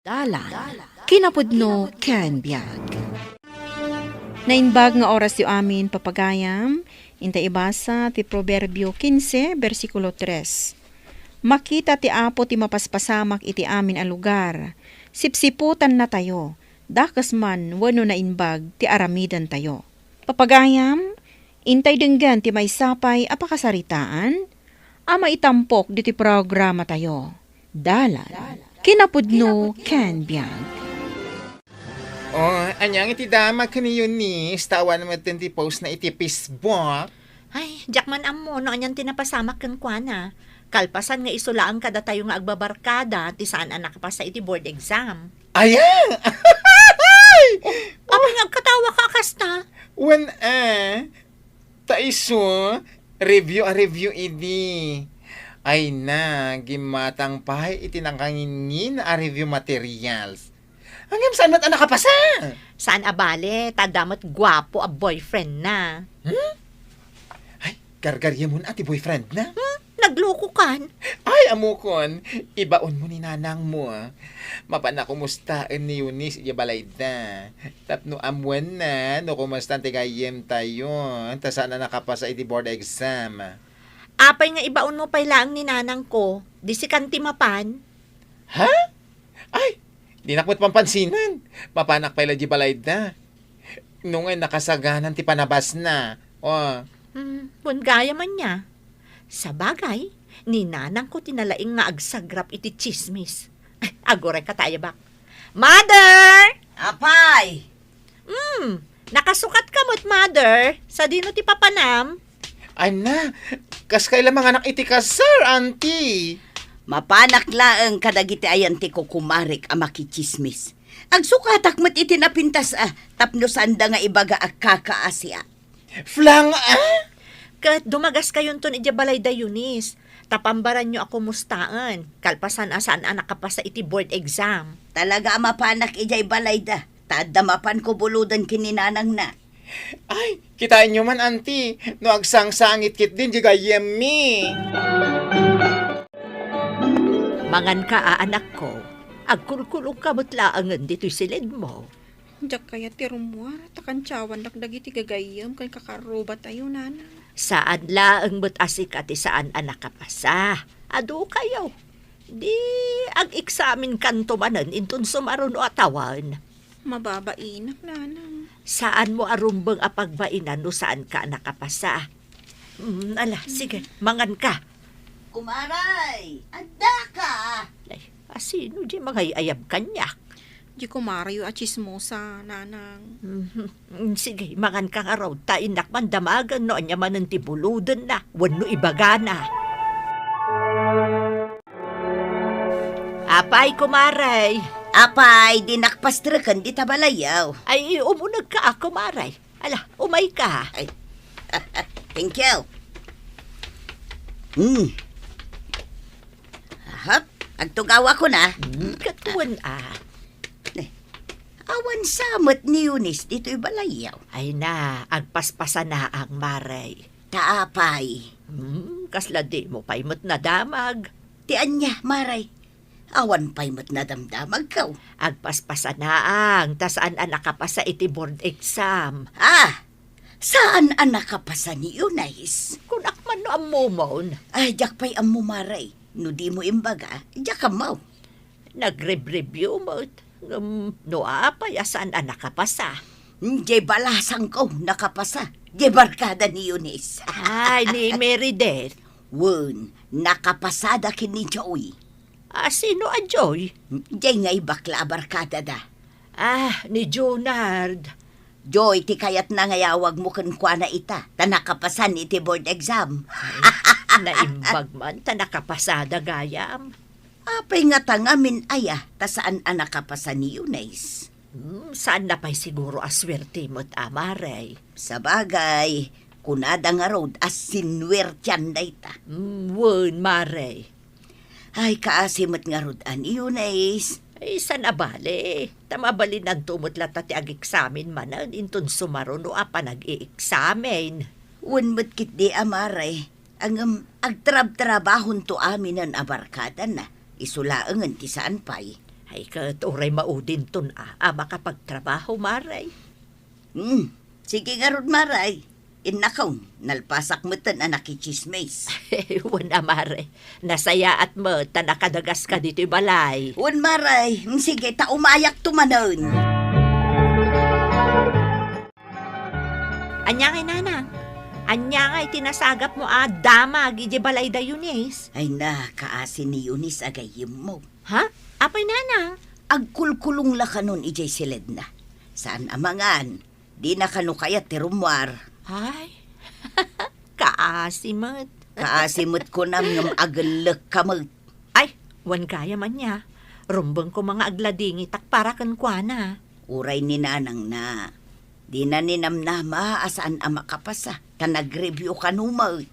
Dalan, kinapudno ken biag. Nainbag nga oras yu amin papagayam, inta ibasa ti Proverbio 15, versikulo 3. Makita ti apo ti mapaspasamak iti amin a lugar, sipsiputan na tayo, dakas man wano na inbag ti aramidan tayo. Papagayam, intay denggan ti may sapay apakasaritaan, ama itampok di ti programa tayo. Dalan, kinapudno ken biag. Oh, anyang iti damag kaniyo ni, tawan naman ti post na iti Facebook. Ay, Jackman amo, no anyan tinapasamak kang kwana. Kalpasan nga isulaan kada tayo nga agbabarkada, ti saan anak pa sa iti board exam. Ayan! Apa nga katawa ka kasta? Wan taiso, review idi. Ay na, gimatang pahay itinangkangin a review materials. Hanggang saan mat anak kapasa? Saan abale, tadamat gwapo a boyfriend na. Ay, gargarya mo na ati boyfriend na. Nagloko kan? Ay, amukon, ibaon mo ni nanang mo. Mapana kumustaan ni Eunice iyabalay na. Tapno amuan na, no kumustan tigayem tayo. Tasaan na nakapasa iti board exam. Apay nga ibaon mo pailaang ni nanang ko, di si kantimapan. Ha? Ay, di nakot pampansinan. Mapanak pala di balay na. Nung ay nakasaganan ti panabas na. Oh. Gaya man niya. Sa bagay, ni nanang ko tinalaing nga agsagrap iti chismis. Agore ka tayo bak. Mother! Apay! Nakasukat ka mo't mother. Sa dino ti papanam. Ay na, kas kailan mga anak iti kasar, auntie. Mapanak laeng kadagiti ayan ti kukumarik a makichismis. Agsukatak mat iti napintas tapno sanda nga ibaga a kakaasya. Flang Kat dumagas kayon ton balay da Eunice. Tapambaran nyo ako mustaan. Kalpasan asaan anak ka pa sa iti board exam. Talaga mapanak ijay balay da. Tadamapan ko buludan kininanang na. Ay, kitain nyo man, auntie. No agsangsangit kit din, jigayem mi. Mangan ka anak ko. Agkulkulong ka mutlaangan dito'y silid mo. Jak kaya ti rumuar, takan tiyawan lakdagi ti gagayam, kay kakaroba tayo, nana. Saan laang mo't asik ati saan anak ka pa sa? Ado kayo. Di ag-examin kanto manan intun sumaron o atawan. Mababainak, nana. Saan mo arumbang apagbainan no saan ka nakapasa? Sige, mangan ka. Kumaray! Adda ka! Ay, asino di mga ayab kanyak? Di ko marayo at chismosa, nanang. Sige, mangan ka nga raw. Tainak man damagan no anya man ang tibuludan na. Wano ibagana. Apay, kumaray. Apay, dinakpastrakan di tabalayaw. Ay, umunag ka ako, maray. Ala, umay ka. Ay, thank you. Ahap, agtugawa ko na. Katuan Awan samot ni Eunice dito'y balayaw. Ay na, agpaspasa na ang maray. Taapay. Kasla di mo pa'y mo't nadamag. Tian niya, maray. Awan pa'y mat nadamdamag kaw. Agpaspasa na ang, tasaan anak ka pa sa iti board exam. Saan anak ka pa sa ni Eunice? Kung akman no ang momon, Ay, jak pa'y amu maray. No di mo imbaga, jak ka mau. nag-review mo't. No apay, asaan anak ka pa sa? Di balasang ko nakapasa. Di barkada ni Eunice. Ay, ni Meredith. Wun, nakapasada kini Joey. Sino a Joy? Di ngay bakla barkada da. Ni Jonard. Joy, ti kayat na ngayawag mo kuwa na ita. Ta nakapasan iti board exam. Naimbag man, ta nakapasada gayam. Apay nga tangamin aya, ta saan anak kapasan ni Eunice. Saan na pa'y siguro aswerte mo't amaray? Sa bagay, kunada nga road as sinwertyan da ita. Wun, maray. Ay, kaasimot nga road an Eunice. Ay, saan abali? Tamabalin ang tumutla ti ag-examin manan, intun sumaron o apa nag-i-examin. Unmat kit di amaray, ang agtrab-trabahon to amin ang abarkada na. Isulaangan ti saan pa'y. Ay, katuray maudin ton makapagtrabaho, Maray. Sige nga ron, Maray. Inakaw, nalpasak mo tan anak chismis. Wala, Maray. Nasaya at mo, tanakadagas ka dito'y balay. Wan, Maray. Sige, umayak tumanon. Anya ngay, nanang. Anya ngay, tinasagap mo damag, iji balay da Yunis. Ay na, kaasi ni Eunice agayim mo. Ha? Apay, nanang? Agkulkulong la kanon ijay silid na. Saan amangan? Di na kano kaya tirumwar. Ay, kaasimot. Kaasimot ko nam ng agalak kamag. Ay, wan kaya man niya. Rumbang ko mga agladingi tak para kan kwa na. Uray ni nanang na. Di na ninamnama asaan ang makapasa. Nag-review kanumag.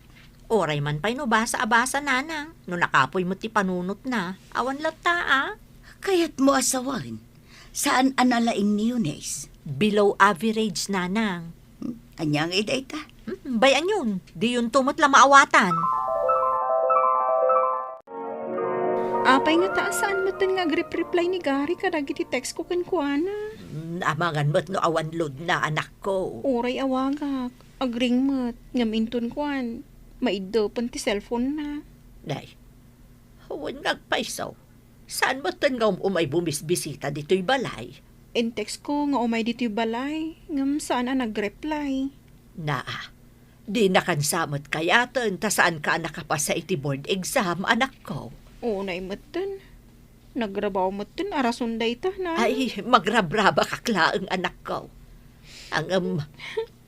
Oray man pa'y no basa-abasa, nanang. No nakapoy mo ti panunot na. Awan lata, Kaya't mo asawan. Saan analaing ni Eunice? Below average, nanang. Anyang iday ta? Bayan yun. Di yun tumot la maawatan. Apay nga taasaan mo nga agrip-reply ni Gary kadagiti text ko kankwana. Amangan mo't no awan load na anak ko. Oray awagak. Agring mo't ngaminton kwan. Maido pan ti cellphone na. Day, huwag nagpaisaw. Saan mo nga umay bumisbisita dito'y balay? In text ko nga umay dito'y balay. Ngam sana nag-reply. Di nakansamot kayaton, ta saan ka nakapasa iti board exam, anak ko? Unay mo't nagrabaw mo't arasunday ta na. Ay, magrabraba kaklaang anak ko. Ang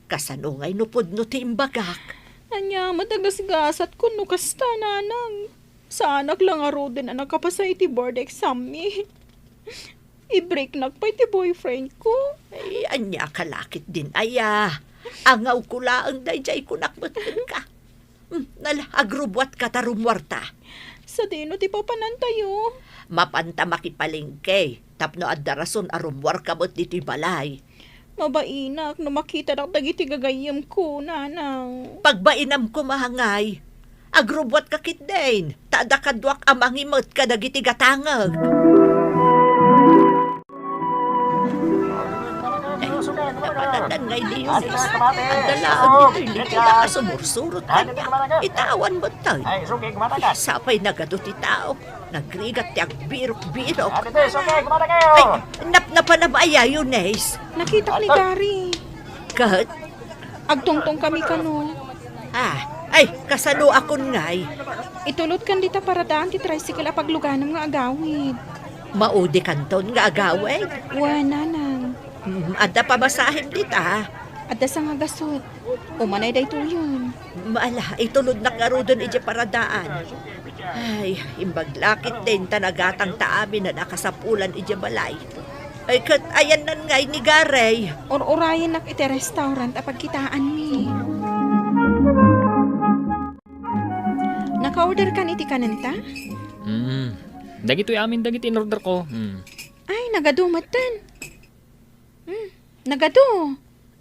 kasanungay nupod no ti imbagak. Anya, matagasgasat ko no kasta nanang. Sa anak lang aro din ang nakapasa iti board exam mi. I-break na pa iti boyfriend ko. Ay, anya kalakit din, aya. Angaw ko laang dayjay kunakmatan ka. Agrubwat ka tarumwarta. Sa dino ti papanan tayo. Mapanta makipalingke. Tapno adda rason arumwar kamot dito'y balay. Mabainak na makita na dagiti gagayam ko, nanang. Pagbainam ko mahangay. Agrubwat ka kitdain. Tada kadwak amangimot ka dagiti gatangag. Napadadan ngay di yun. Ang dalaan dito'y likita ka sumursurot ka niya. Itawan mo tayo. Sapay nagadot itao. Nagrigat ti agbirok-birok. Ay, napanabaya yun, Nes. Nakita ni Gary. Kat? Agtungtong kami kano. Ay, kasano akon ngay. Itulot kan dita para daan ti tricycle apagluganam nga agawid. Maudi kanton nga agawid. Wa, nanang. Adda pa masahim dita. Adda sa nga gasot. Umanay day to yun. Maala, itulod na karudon ije paradaan. Ay, imbaglakit din tanagatang taamin na nakasapulan ije balay. Ay, kat ayan nan ngay ni Garay. Or-orayan nak iti restaurant apagkitaan mi. Naka-order ka iti kanenta? Dagito'y amin dagiti in order ko. Ay, nagadumatan. Nagado.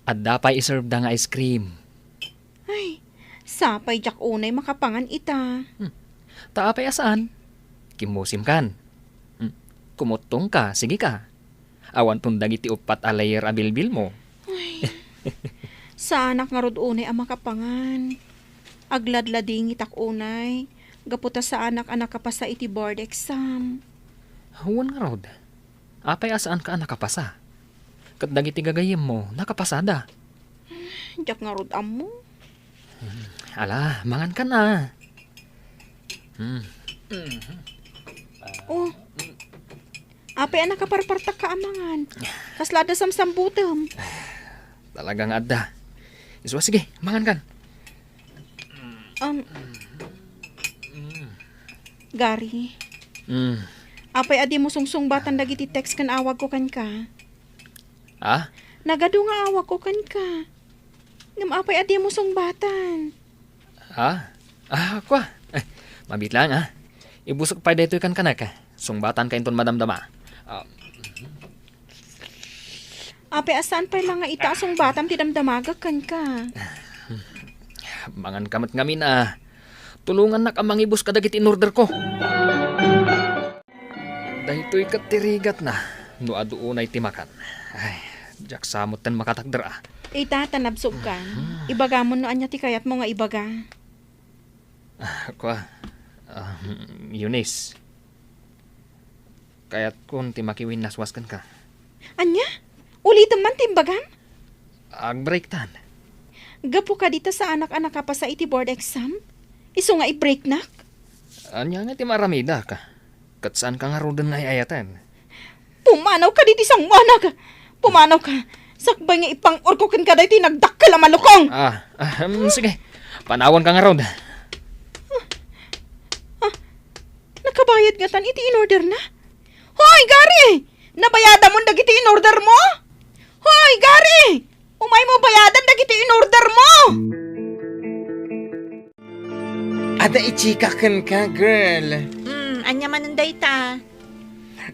At dapay iserve da nga ice cream. Ay, sapay jak unay makapangan ita. Taapay asaan? Kimusim kan. Kumutong ka, sige ka. Awan tong dagiti upat alayer abilbil mo. Sa anak nga rod unay ang makapangan. Agladlading itak unay. Gaputa sa anak kapasa iti board exam. Huwan nga rod. Apay asaan ka nakapasa? Kat dagiti gagayem mo, nakapasada. Jak nga rod amo. Ala, mangan ka na. Oh. Apay anak kaparpartak ka amangan. Kaslada samsambutam. Talagang adda. Iswa, sige, mangan kan. Gary. Apay adi mo sungsung batan dagiti text kan awag ko kan ka. Nagado nga awag ko kan ka. Ngam apay adi mo sungbatan. Kwa. Mabit lang Ibusok pa dito kan kanak. Sungbatan ka inton madamdama. Apay asan pa lang nga itaasong batam ti damdamagag kan ka. Mangan kamat ngamin Tulungan nak amang ibus kadagit in order ko. Dahito'y katirigat na. No aduunay timakan. Ay, jak samot tan makatakdara. Ita, tanabsog ka. Ibaga mo no anya ti kayat mo nga ibaga. Ako Eunice. Kaya't kun timakiwin naswaskan ka. Anya? Ulitin man timbagam? Ag-break tan. Gapo ka dito sa anak-anak ka pa sa iti board exam? Iso nga i-break nak? Anya nga ti maramida ka. Kat saan ka nga rodan nga iayatan? Pumanaw ka dito isang manag. Pumanaw ka. Sakbay nga ipang-urkokin ka dito nagdakkel ang malukong. Sige. Panawan ka nga rod. Nakabayad nga tan iti in-order na? Hoy, Gary! Nabayada mo dagiti in-order mo? Hoy, Gary! Umay mo bayadan dagiti in-order mo! Ada ichikakan ka, girl. Anya man ang data.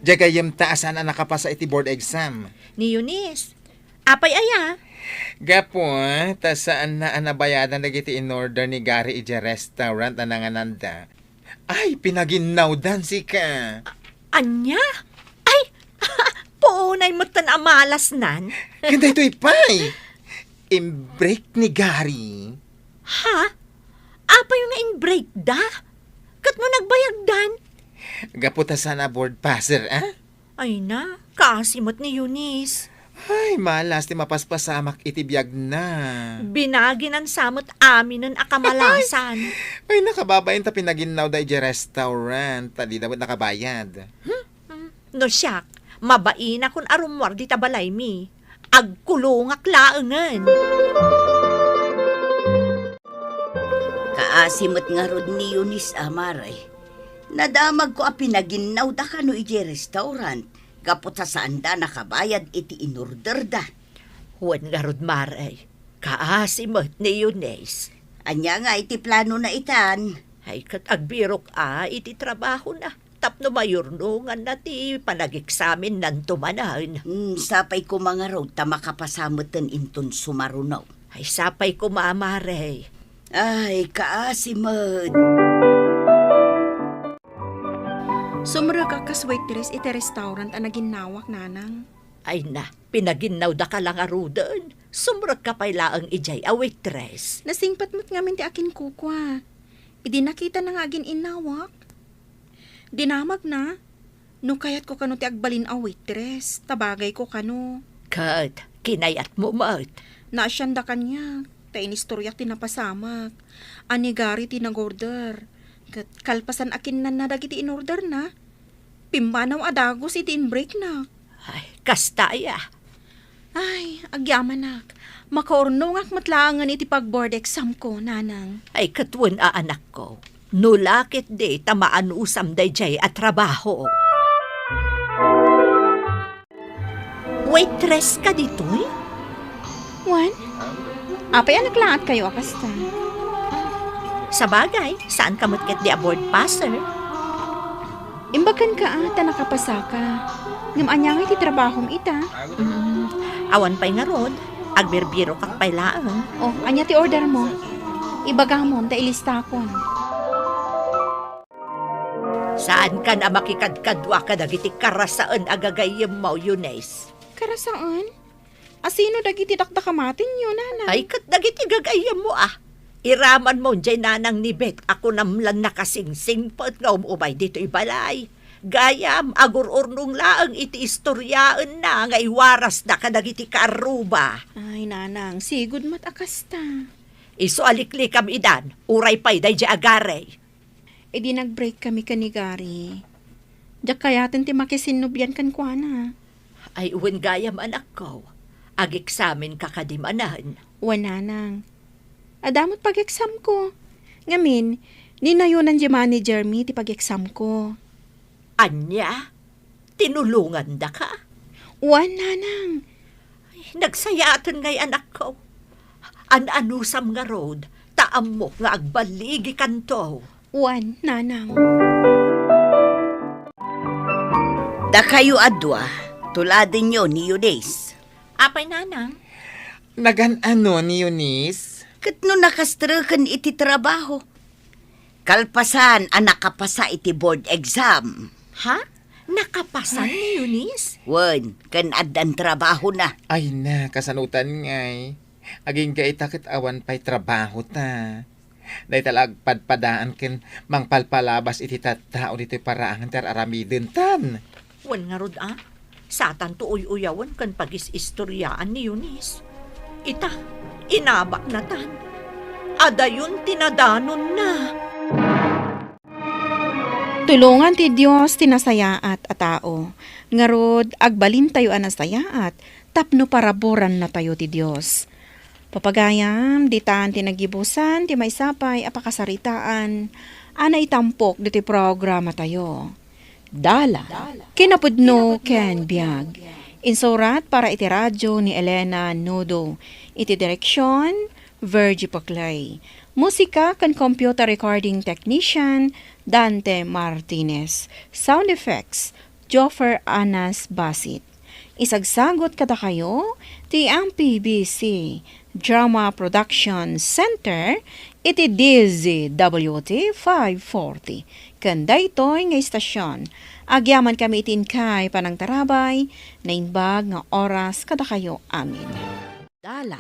Jagayam taasan na nakapasa iti board exam. Ni Eunice. Apay aya. Gapo, tasaan na anabayadan dagiti in order ni Gary ija restaurant na nangananda. Ay, pinaginawdan si ka. Anya? Ay, puunay mo tan amalas nan. Ganda ito ipay. Imbreak ni Gary. Ha? Apa yung in-break da? Kat mo nagbayagdan? Gapo tasaan na board passer, ah? Ay na, kasimot ni Eunice. Ay, malas ti mapaspasamak iti biyag na. Binagi ng samot amin ng akamalasan. Ay, nakababayin ta pinaginaw da ija restaurant. Tadi dapat nakabayad. No siyak, mabain akong arumwar di tabalay mi. Agkulungak laangan. Kaasimot nga rod ni Eunice Amaray. Nadamag ko a pinaginaw da ka no iti restaurant. Kapot sa saan da nakabayad iti inorder da. Huwag nga rod maray. Kaasimot ni Eunice. Anya nga iti plano na itan. Ay kat agbirok iti trabaho na. Tapno mayurnungan na ti panag-examin ng tumanan. Sapay ko mga raw ta makapasamutan inton sumarunaw. Ay sapay ko mamaray. Ay, kaasimot. Sumra ka kas waitress iti restaurant ang naginawak nanang. Ay na, pinaginaw da ka lang arudan. Sumrag ka pala ang ijay a waitress. Nasingpat mo't ngamin ti akin kukwa. Idi nakita na nga agin inawak. Dinamag na. No kayat ko kano ti agbalin a waitress. Tabagay ko kano. Kat, kinayat mo mat. Naasyanda kanya. Ta inistoryak tinapasamak. Ani Gary tinagorder. Kalpasan akin na nadagiti in order na. Pimbanaw adagos iti in break na. Ay, kastaya. Ay, agyaman nak. Makaornongak matlaangan iti pag-board exam ko, nanang. Ay, katwan anak ko. Nulakit de tamaan usam day jay at trabaho. Waitress ka dito'y? Wan? Apay anak lahat kayo akasta. Sa bagay, saan ka matket di aboard passer? Imbagan ka ata nakapasa ka. Ngam anyang iti trabahom ita. Awan pa'y nga rod, agbirbiro kak pa'y laang. Oh, anya ti order mo. Ibaga mo, ta ilista kon. Saan ka na makikadkadwa ka dagiti karasaan agagayem mo, Eunice? Karasaan? Asino dagiti dakdakamatin yun, nanang? Ay, kat dagiti gagayem mo Iraman mo dyan nanang ni Bet, ako namlan nakasingsing pat nga umubay dito ibalay. Gayam, agur-urnong laang iti istoryaan na nga iwaras na kadagiti karuba. Ay, nanang, sigud mat akasta. Iso aliklikam idan, uray pa'y day di agare. E di nag-break kami kanigari. Diyak kayatin ti makisinubyan kan kwa na. Ay, uwan gayam anak ko. Ag-examen ka kadimanan. Wananang. Adamot pag-exam ko. Ngamin, ninayunan di manager mi ti pag-exam ko. Anya? Tinulungan da ka? Wananang. Nagsayatan ngay anak ko. An-anusam nga road, taam mo nga agbaligi kanto. Wananang. Da kayo adwa, tuladin nyo ni Eunice. Apay nanang? Nagan-ano ni Eunice? Kat no nakastrakan iti trabaho. Kalpasan ang nakapasa iti board exam. Ha? Nakapasan ni Eunice? Wen, kan addan trabaho na. Ay na, kasanutan ngay. Aging gaitakit awan pa'y trabaho ta. Day talag padpadaan ken mangpalpalabas iti tattao dito'y paraangan ter aramidin tan. Wan nga rod Satan to uyawan kan pagis-istoryaan ni Eunice. Ita, inaba na tan. Adayon tinadanon na. Tulungan ti Dios tinasayaat a tao. Ngarod agbalin tayo anasayaat tapno paraboran na tayo ti Dios. Papagayam ditan tinagibusan ti maysapay apakasaritaan ana itampok diti programa tayo. Dala. Kinapudno ken biag. Insurat para iti radyo ni Elena Nudo. Iti direksyon Virgie Paclay. Musika kan computer recording technician Dante Martinez. Sound effects Joffer Anas Basit. Isagsagot kada kayo ti MPBC Drama Production Center iti DZWT 540. Kanda ito'y nga istasyon. Agyaman kami itin kay panang tarabay na inbag nga oras kada kayo amin. Dala.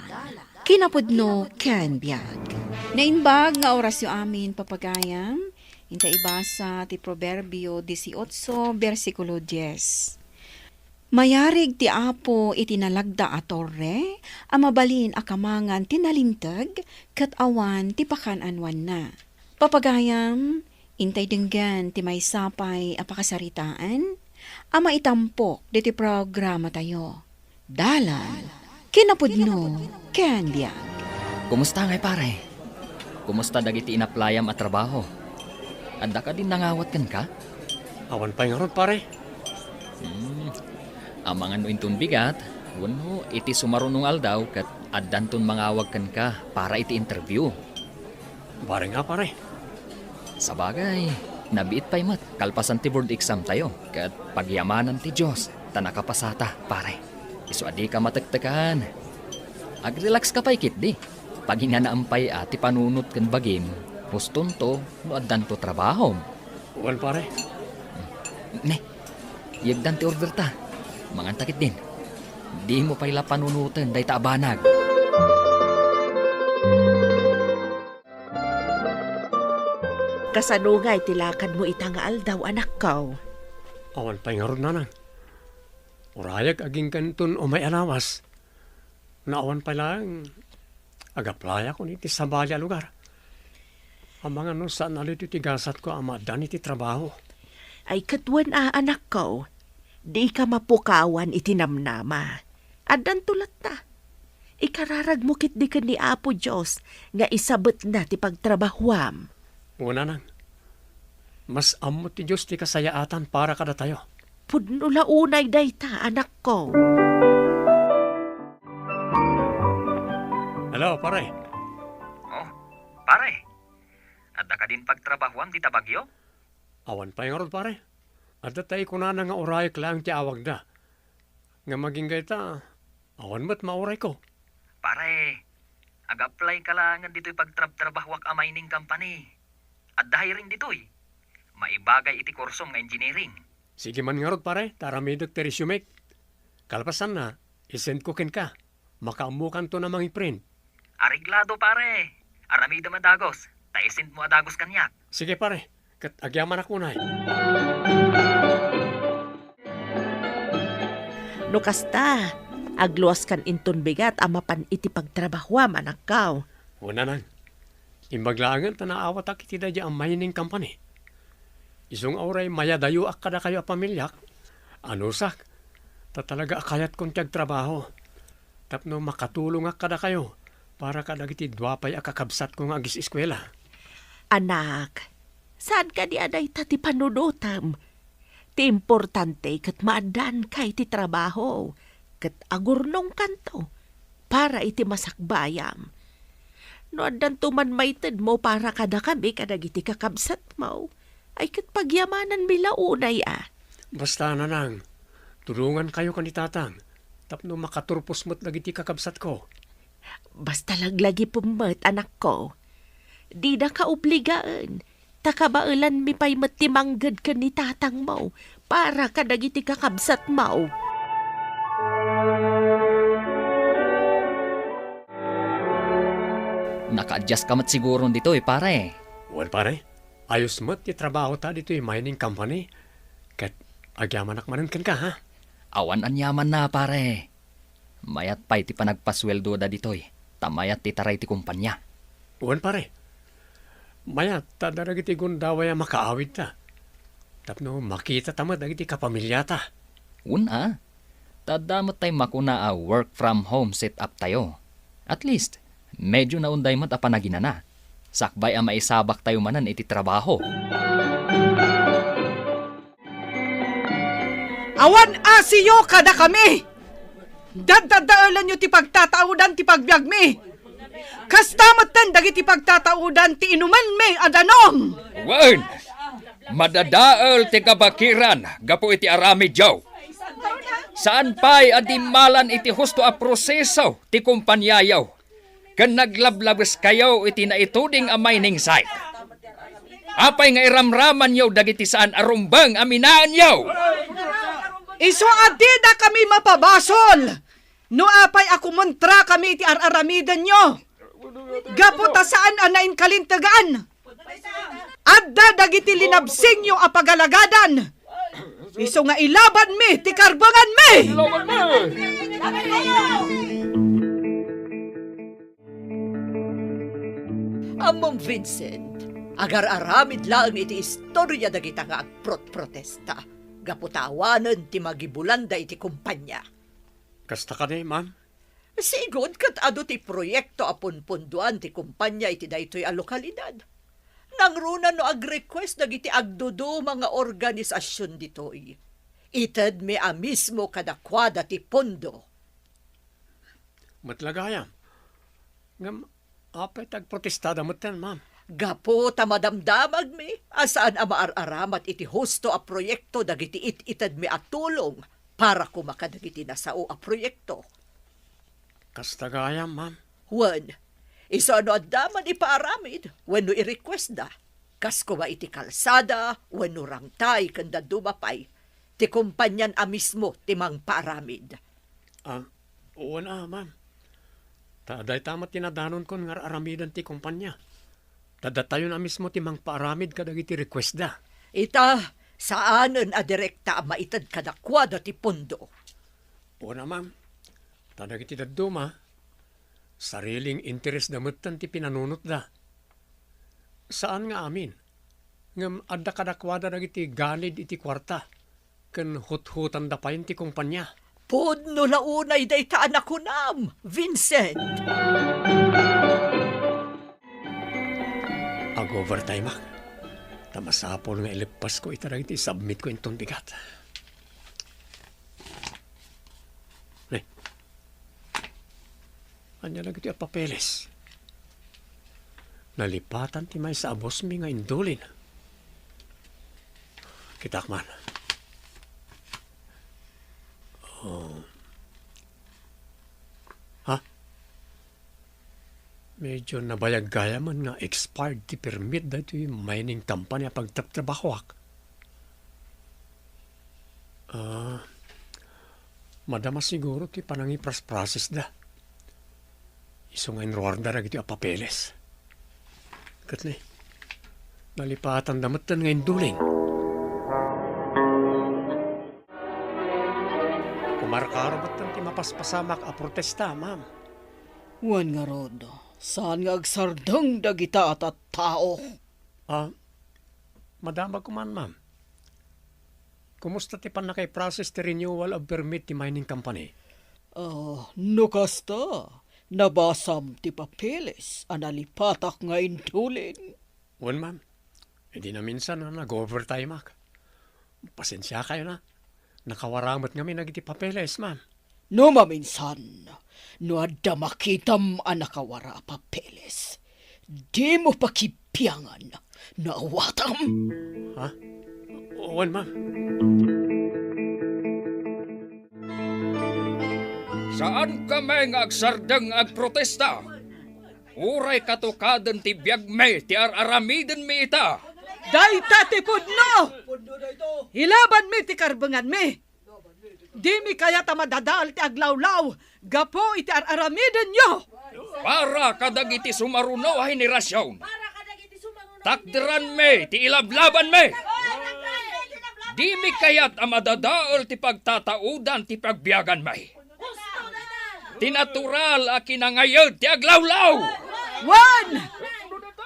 Kinapudno ken biag. Nainbag nga oras yu amin papagayam, inta ibasa ti Proverbio 18, versikulo 10. Mayarig ti Apo itinalagda a torre, amabalin a kamangan tinalintag, kat awan ti pakananwan na. Papagayam, intay denggan ti may sapay a pakasaritaan, ama itampok diti programa tayo. Dalan, kinapudno, ken biag. Kumusta ngay pare? Kumusta dagiti inaplayam at trabaho? Anda ka din nangawat kan ka? Awan pa nga ron, pare. Amang ano intun bigat, wano iti sumarunong aldaw kat addanton mangawag kan ka para iti interview. Pare nga, pare. Sabagay, nabiit pa'y mat, kalpasan ti board exam tayo, kat pagyamanan ti Diyos, tanakapasata, pare. Iso adi ka matagtakan. Ag-relax ka pa'y kit di. Pag hinanaampay ti panunot kan bagim, huston to, no addan to trabaho. Wan, pare. Ne, yagdan ti order ta. Mangantakit din. Di mo pa'y panunutan day taabanag. Kasanungay tilakan mo itangaal daw anak ko. Awan pa nga ron, nanang. Urayag aging kanton o may alawas. Naawan pa lang, agaplaya ko niti sa balya lugar. Ang mga no saan nalit itigasat ko ama dan iti trabaho. Ay katwan anak ko. Di ka mapukawan itinamnama. Adan tulat ta. Ikararag mo kit di ka ni Apo Diyos nga isabot na ti pagtrabahuam. Una nang, mas amot ti Diyos ti kasayaatan para kada tayo. Pudno launay day ta, anak ko. Hello, pare. Oh, pare. Adda ka din pagtrabahuam di tabagyo? Awan pa nga ron, pare. At tatay ko na nga orayek lang ti awag da. Nga maging gayta, awan mo't mauray ko. Pare, ag-apply ka lang dito'y pagtrabahuak a mining company. At dahil rin dito'y, maibagay iti kursom nga engineering. Sige man nga ron, pare. Taramidot ti resume. Kalpasan na, isend ko ken ka. Makaamukan to na mga print. Ariglado pare, aramida madagos, taisend mo adagos kanyak. Sige, pare. Kat agyaman ako na. No kasta, agluwas kan inton bigat amapan iti pagtrabahuam, anak ko. Una nang, imbaglaangan tanaawat ak iti dadya ang mining company. Isong auray mayadayo ak kada kayo a pamilyak. Anusak, talaga akayat kong tiyag trabaho. Tapno makatulong ak kada kayo para kadagiti dwapay akakabsat kong agis eskwela. Anak, saan ka di aday ta ti panunutam? Ti importante kat maadan kay ti trabaho, kat agurnong kanto, para iti masakbayam. No adan tuman maited mo para kada kami kadagiti kakabsat mo, ay kat pagyamanan mila unay Basta na nang, tulungan kayo kanitatang. Tapno makaturpos mo't dagiti kakabsat ko. Basta laglagi pumat, anak ko. Di na ka obligaan. Takabailan mi pa'y matimanggad ka ni tatang mo para kadagiti kakabsat mao. Naka-adjust ka mat siguro dito pare. Well, pare, ayos mo't trabaho ta dito mining company. Kat agyamanak manan kan ka, ha? Awan anyaman na pare. Mayat pa'y ti panagpasweldo da ditoy. Tamayat ti taray ti kumpanya. Well, pare, maya, tadaragiti gundawaya makaawid ta. Tapno makita tamad agiti kapamilya ta. Una, tadamot tay makuna a work from home setup tayo. At least, medyo naunday mat a panaginana. Sakbay a maisabak tayo manan iti trabaho. Awan asiyo kada kami! Dadadaalan nyo ti pagtataudan ti pagbiag mi! Kastamatan dagiti pagtataudan ti inuman mi adanom! Wan! Madadaal ti kabakiran, gapo iti arami jaw. Saan pa'y adimalan iti husto a proseso ti kumpanyayaw? Kan naglablabas kayaw iti naituding a mining site. Apay nga iramraman yaw dagiti saan arumbang aminaan yaw. Iso adida kami mapabasol! No apay ako montra kami iti araramidan nyo! Gaputa saan anain kalintagaan! Adda dagiti linabsing yung apagalagadan! Iso nga ilaban mi, ti karbangan mi! Among Vincent, agar-aramid lang iti istorya dagita nga agprot-protesta. Gaputawanan ti magibulanda iti kumpanya. Kasta ka na, ma'am? Sigod kat ado ti proyekto apon punduan ti kumpanya iti daytoy a lokalidad. Nangruna no ag-request dagiti agdudo mga organisasyon ditoy. Ited mi a mismo kadakwada ti pondo. Matlagayam. Ngam, apay tagprotestada mo tan, ma'am. Gapo tamadamdamag mi, asaan a maararamat iti husto a proyekto dagiti it-ited mi at tulong para kumakadagiti nasao a proyekto. Kasta gayam, ma'am. Wan, iso ano adaman ipaaramid, wano i-request da. Kas kuma iti kalsada, wano rangtay kanda dumapay, ti kumpanyan a mismo ti mang paaramid. Oo na, ma'am. Taday tamat tinadanon kon nga aramidan ti kumpanya. Tadatayo na mismo ti mang paaramid kadagiti request da. Ita, saanen a direkta a maitad kadakwada ti pondo. Oo na, ma'am. Tadagiti daduma, sariling interes damutan ti pinanunot da. Saan nga amin? Ngam adda kadakwada dagiti galid iti kwarta. Ken hut-hutan da payin ti kumpanya. Podno launay daytaan ako nam, Vincent. Ag-overtime ak. Tamasapol nga ilipas ko ita dagiti submit ko intong bigat. Ne. Anya lagi ti papeles. Nalipatan ti may sa abos mi nga indulin. Kitakman. Oh. Ha? Medyo nabayag-gaya man nga expired ti permit dahito yung mining company a pagtrabahoak. Madama siguro ti panangipras process da. Iso nga enroar da ragito a papeles. Katli, nalipatan damatan nga induling. Kumarkarabatan ti mapaspasamak a protesta, ma'am. Wan nga rod, saan nga agsardang dagita at tao? Madama ko man, ma'am. Kumusta ti panakay-process ti renewal of permit ti mining company? No kasta, nabasam ti papeles, analipatak nga intulin. Wan, ma'am. Hindi na minsan na nag-overtime ak. Pasensya kayo na. Nakawaramat nga nagiti papeles, ma'am. No maminsan, no adda makitam ang nakawara papeles. Di mo pakipiyangan na awatam. Ha? Wan, ma'am. Saan kami nga agsardang agprotesta? Uray katukadan ti biyag me, ti araramiden me ita. Day tatipod no! Ilaban mi ti karbangan mi. Di mi kaya ta madadal ti aglawlaw. Gapo iti araramidan nyo. Para kadagiti sumaruno a henerasyon. Takdiran me, ti ilablaban me. Di mi kayat ang madadaol ti pagtataudan ti pagbiyagan me. Tinatural a kinangayod ti aglawlaw. Wan!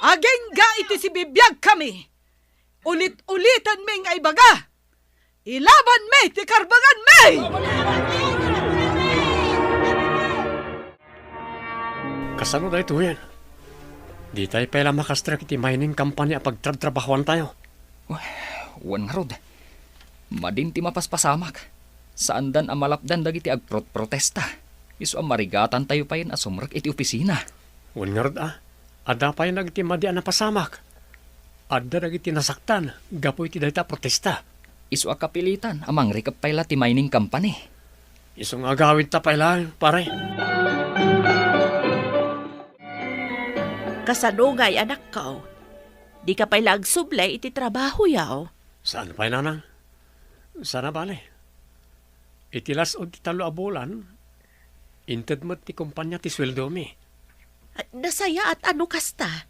Agengga iti si bibiyag kami. Ulit-ulitan mi nga ibaga. Ilaban mi ti karbangan mi. Kasano da ito yan? Di tayo pala makastrak iti mining company a pagtrabahuan tayo. Wan nga rod. Madin ti mapaspasamak. Saan dan ang malapdan dagiti agprotesta. Isu ang marigatan tayo pa yun asumrak iti opisina. Wan nga rod Ada pa yung nagtimadi na pasamak. Ada nagiti nasaktan. Gapo iti dayta protesta. Isu ang kapilitan amang rikap pala ti mining company. Iso nga gawin ta pala, pare. Kasanungay anak ko. Di ka pala agsublay iti trabaho yaw. Saan pa nanang? Sana bale. Itilas o ti talo a bulan. Inted mo ti kumpanya ti sweldo mi. Nasaya at ano kasta?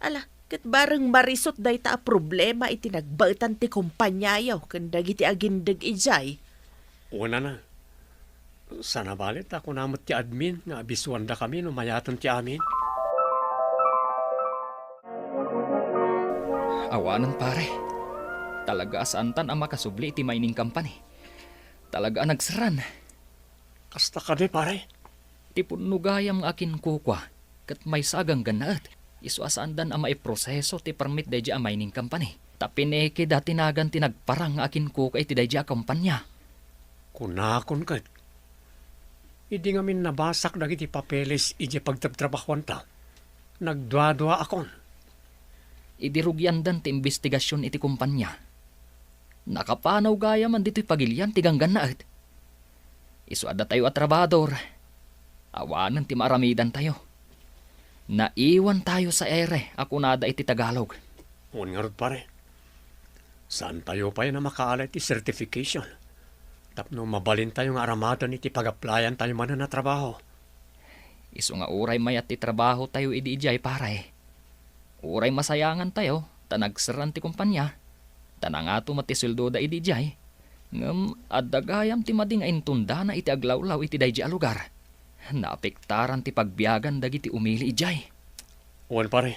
Ala, kat bareng marisot day ta a problema iti nagbautan ti kumpanya yaw kanda giti agindag ijay. Una na. Sana bale ta kung namot ti admin nga abisuan da kami no mayatan ti amin. Awanan pare. Talaga asantan ang makasubli iti mining company. Talaga nagsaran. Kasta ka de pare. Ti punugayam nga akin kukwa. Kat may sagang ganaat. Isu asandan ang maiproseso ti permit dahi a mining company. Tapineke dati nagan tinagparang nga akin kukwa iti dahi a kumpanya. Kunakon kat. Idi nga min nabasak dagiti papeles iti pagtrabahuan ta. Nagdwa-dwa akon. Idirugyandan ti investigasyon iti kumpanya. Nakapanaw gaya man dito'y pagilyan ti ganggan naat. Isuada tayo at trabador. Awanan ti maramidan tayo. Naiwan tayo sa ere, ako nada iti Tagalog. Ngun nga rod pare. Saan tayo pa na makaalay ti certification? Tapno mabalin tayo nga aramadan iti pag-applyan tayo man na trabaho. Isu nga uray mayat ti trabaho tayo idi ijay pare. Uray masayangan tayo, tanagsaran ti kumpanya. Tanangato matisildo da idi ijay. Ngam adagayam ti mading aintunda na iti aglawlaw iti daydi a lugar. Naapektaran ti pagbiyagan dagiti umili ijay. Uwan pare.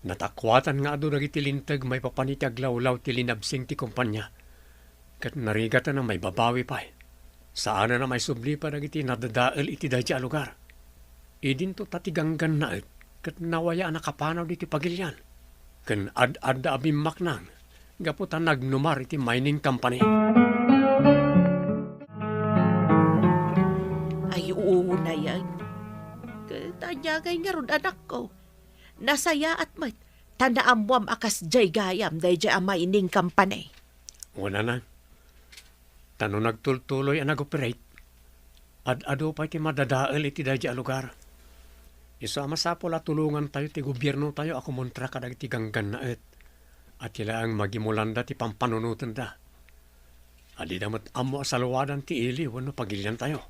Natakwatan nga ado dagiti lintag may papaniti aglawlaw ti linabsing ti kumpanya. Kat narigatan na may babawi pa. Saan na may subli pa dagiti nadadael iti daydi a lugar. Idin to tatiganggan na kat nawaya nakapanaw diti pagilyan. Kan ad-ad abimak nang. Gaputan nagnumar iti mining company. Ay, oo na yan. Tanyagay nga ron anak ko. Nasaya at mat. Tanaamuam akas jay gayam day jay mining company. Wala na. Tano nagtultuloy ang nag-operate. Ad-ado pa iti madadael iti daydi a lugar. Isama sa pula tulungan tayo ti gobyerno tayo ako montra kadag ti ganggan na at tila ang magimulanda ti pampanunutan da. Adi damat amo asalwadan ti ili wano pagilyan tayo.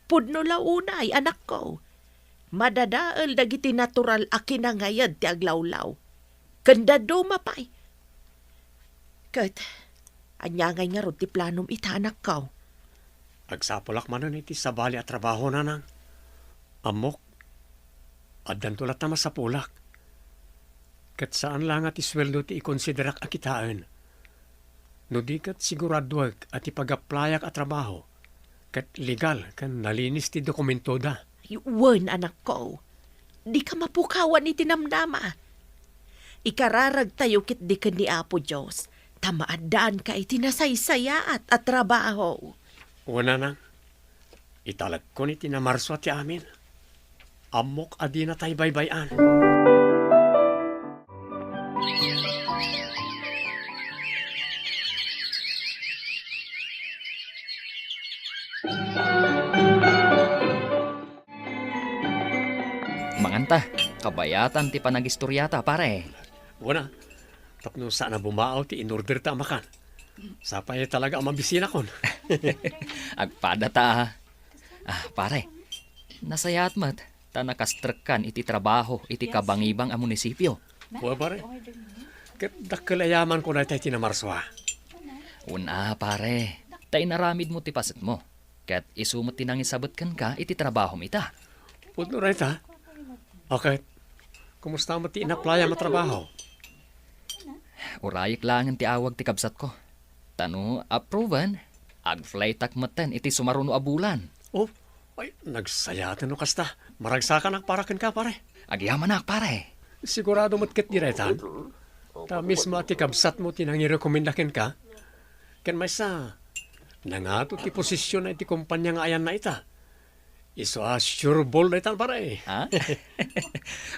Pudno launay anak ko. Madadael dagiti natural akinangayad ti aglawlaw. Kanda dumapay. Kat, anyangay nga ron ti planom ita anak ko. Agsapulak manan iti sabali at trabaho na nang. Amok. Adan tulat na masapulak. Kat saan lang at isweldo ti ikonsiderak akitaan. No di kat siguraduag at ipag-applyak at trabaho. Kat legal kan nalinis ti dokumento da. Iwan anak ko. Di ka mapukawan iti namnama. Ikararag tayo kit di ka ni Apo Diyos. Tamaadaan ka iti nasaysayaat at trabaho. Una nang. Italag ko ni tinamarso at amin. Amok adi na tayo baybayan. Manganta, kabayatan ti panagistoryata pare. Una, Tapno sana bumaaw ti in-order ta makan. Sapay talaga ang mabisina kon. Agpada ta. Pare, nasayat mat. Ta nakastrukan iti trabaho iti kabangibang a munisipyo. Wa pare. Ket dakalayaman ko na tayo tinamarswa. Una, pare. Ta inaramid mo ti paset mo. Ket isumot tinangisabot kan ka iti trabaho ita. Pudno right ha? Okay. Kumusta mo ti inaplaya mo trabaho? Urayik lang ti awag ti kabsat ko. Tano, approven. Ag-fly takmatan iti sumaruno a bulan. Oh, ay, nagsayatan no kasta. Maragsakan ang parakan ka, pare. Agyaman na, pare. Sigurado mo't ket diretan. Ta mismo ti kabsat mo tinangirekomendakin ka. Ken may sa, nangato ti posisyon na iti kumpanya nga ayan na ita. Iso sure ball na itan, pare. Ha?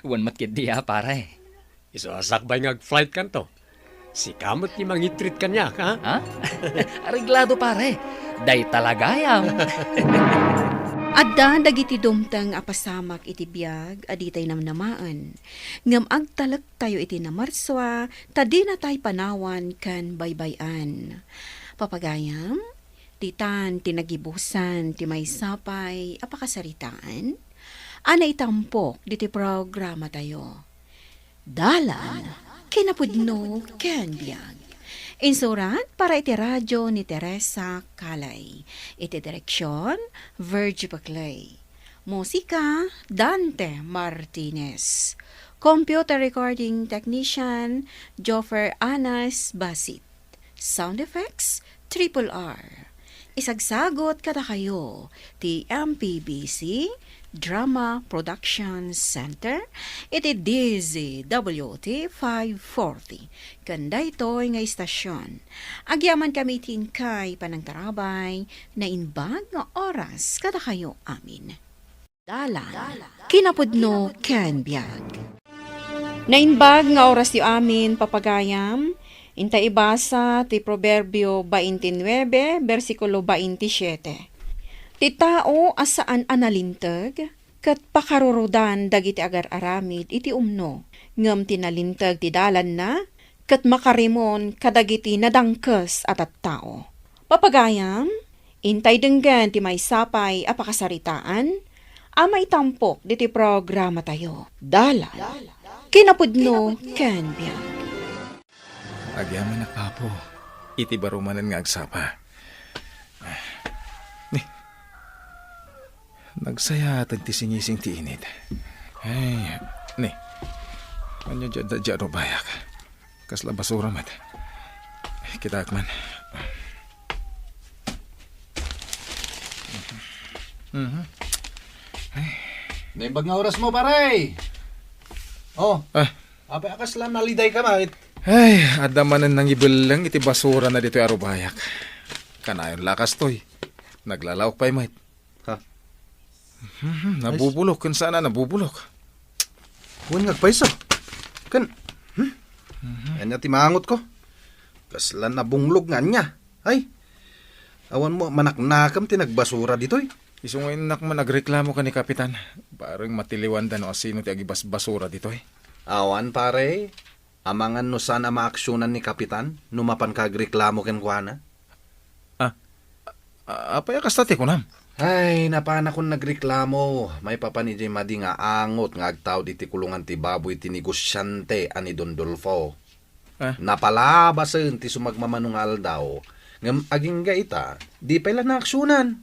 Wan matkid diya, pare. Iso sakbay ngag-flight kanto. Si kamot ni mangitreat kanya, ha? Ha? Areglado, pare. Day talagayam. Adda dagiti dumtang apasamak iti biag aditay namnamaan. Ngam agtalek tayo iti namarswa, tadi na tay panawan kan baybayan. Papagayam, titan tinagibusan ti may sapay apakasaritaan. Ana itampok diti programa tayo. Dalan, kinapudno ken biag. Insurat para iti radyo ni Teresa Calay. Iti direksyon, Virgie Paclay. Musika, Dante Martinez. Computer recording technician, Joffer Anas Basit. Sound effects, Triple R. Isagsagot kada kayo, ti MPBC Drama Production Center, iti DZWT 540. Kanda ito'y nga istasyon. Agyaman kami tinkay panangtarabay na inbag nga oras kada kayo amin. Dalan, kinapudno ken biag. Nainbag nga oras yu amin papagayam, inta ibasa ti Proverbio 29, versikulo 27. Ti tao asaan analintag, kat pakarurudan dagiti agar-aramid iti umno, ngam tinalintag ti dalan na, kat makarimon kadagiti nadangkes at tao. Papagayam, intay denggan ti may sapay apakasaritaan, amay tampok diti programa tayo. Dalan, kinapudno ken biag. Agyaman na kapo. Iti barumanan nga agsapa. Nagsayatan ti singising ti init. Ay, ni. Ano dyan o bayak? Kasla basura mat. Kita man. Naibag nga oras mo, paray. Oh, apay akas lang naliday ka, bakit? Ay, adamanan ng ibelang iti basura na dito arubayak. Kanayon lakas to'y. Naglalawak pa'y mait. Ha? Nabubulok. Kung sana nabubulok. Huwag ngagpaiso. Kan, Anya timangot ko. Kaslan na bunglog nga niya. Ay, awan mo manaknakam tinagbasura dito'y. Iso ngayon nakman nagreklamo ka ni Kapitan. Parang matiliwan da no asino ti agibas basura dito'y. Awan, pare. Amangan no sana maaksyonan ni Kapitan numapan kagreklamo ken kuana. Apay akastati ko nam. Ay, napana kong nagreklamo. May papanijay madi nga angot nga agtaw di ti kulungan ti baboy ti negosyante ani Don Dolfo. Napalabasen ti sumagmamanungal daw. Ngam aging gaita, di pala naaksyonan.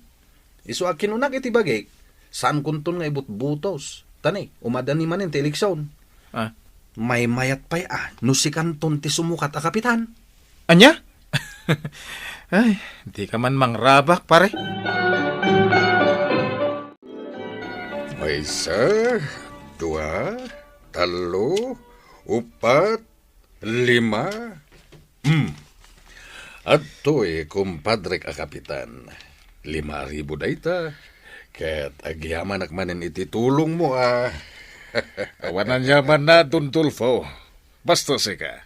Isu akinunak iti bagay, saan kuntun nga ibut-butos. Tani, umadan ni manin ti eleksyon. May mayat pa'y no si kanton ti sumukat a Kapitan. Anya? Ay, di ka man mangrabak, pare. May isa, dua, talo, upat, lima. At to'y kumpadrek a Kapitan. 5,000 dayta. Ket agyaman akmanen iti tulong mo Awanan yaman na Don Dolfo. Basta sika.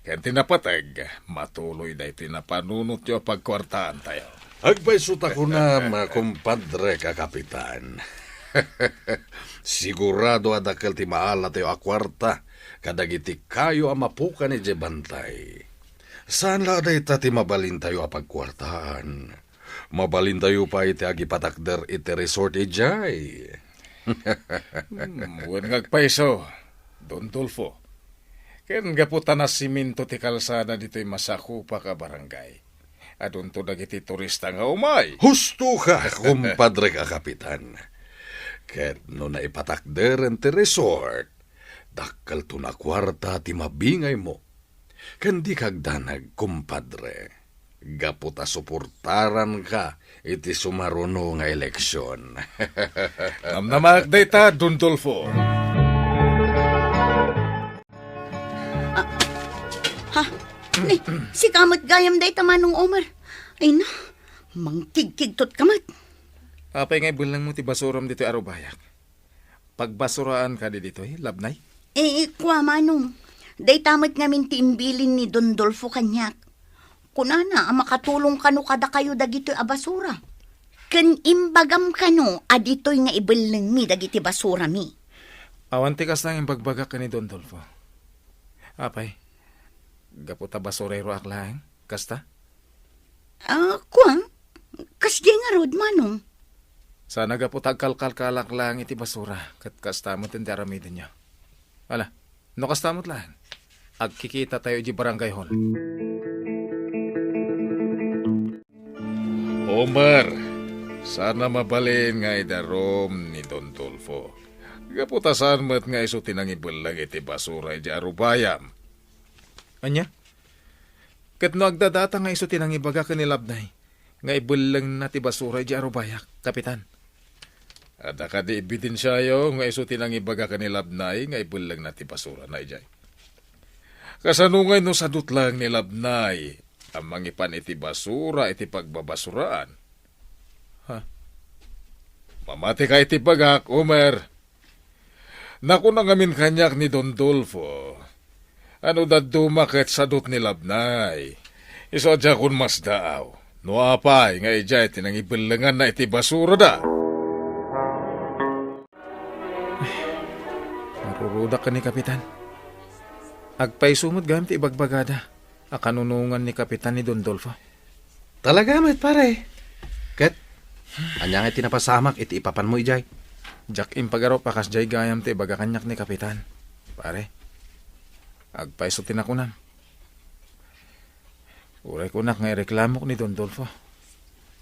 Ken tinapatag, matuloy na itinapanunot yung pagkwartaan tayo. Agbaysuta ko na, kumpadre ka Kapitan. Sigurado adakal ti maala tayo akwarta Kadagiti kayo amapuka ni je bantay. Saan la day tati mabalin tayo apagkwartaan? Mabalin tayo pa iti agipatakder iti resort ijay. Huwag ngagpaiso, Don Tulfo. Ken gaputan na siminto ti kalsada dito'y masakupa ka barangay. Adun to dagiti turista nga umay. Husto ka, kumpadre ka kapitan. Ket no naipatakder ti resort, dakkel to na kwarta ti mabingay mo. Kandi kagdanag, kumpadre. Gaputa suportaran ka iti sumaruno nga eleksyon. Namnamak dayta, Don Tulfo. Si kamot gayam day tamanong Omar. Ay na, mangkigkigtot kamat. Apay ngay bulang mo ti basuram dito arubayak. Pagbasuraan ka dito labnay? Kwa manong. Day tamat ngamin ti imbilin ni Don Dolfo kanyak. Kunana, makatulong kano kada kayo dagito'y abasura. Ken imbagam kano, adito'y nga ibalang mi dagiti basura mi. Awanti kas nang imbagbagak ka ni Don Dolfo. Apay, gaputa basurero aklang, kasta? Kuwang, kasdi nga rod manong. Sana gaputa kalkalkalak lang iti basura, kat kastamot yung daramidin niya. Ala, no kastamot lang. Agkikita tayo di barangay hall. Omar, sana mabalin nga idarom ni Don Tulfo. Gaputasan mo't nga iso tinangibulang iti basura iti arubayam. Anya? Kat no agdadata nga iso tinangibaga ka nilabnay, nga ibulang na ti basura iti arubayak, kapitan. Ada ka di ebidensyayo nga iso tinangibaga ka nilabnay nga ibulang na ti basura na ijay. Kasanungay no sadut lang nilabnay, ang mangipan iti basura iti pagbabasuraan. Ha? Mamati ka iti bagak, Omer. Naku na ngamin kanyak ni Don Dolfo. Ano dadumakit sadut nilabnay. Isadya kun mas daaw. No apay nga ijay tinangibilangan na iti basura da. Marurudak ka ni kapitan. Agpaisumot gamit ibagbagada. Akanunungan ni kapitan ni Don Dolfo. Talaga, met pare. Ket, anya nga tinapasamak iti ipapan mo ijay. Jack impagaro pakas jay gayam ti ibaga kanyak ni kapitan. Pare, agpaiso tinakunan. Uray kunak nga reklamo ni Don Dolfo.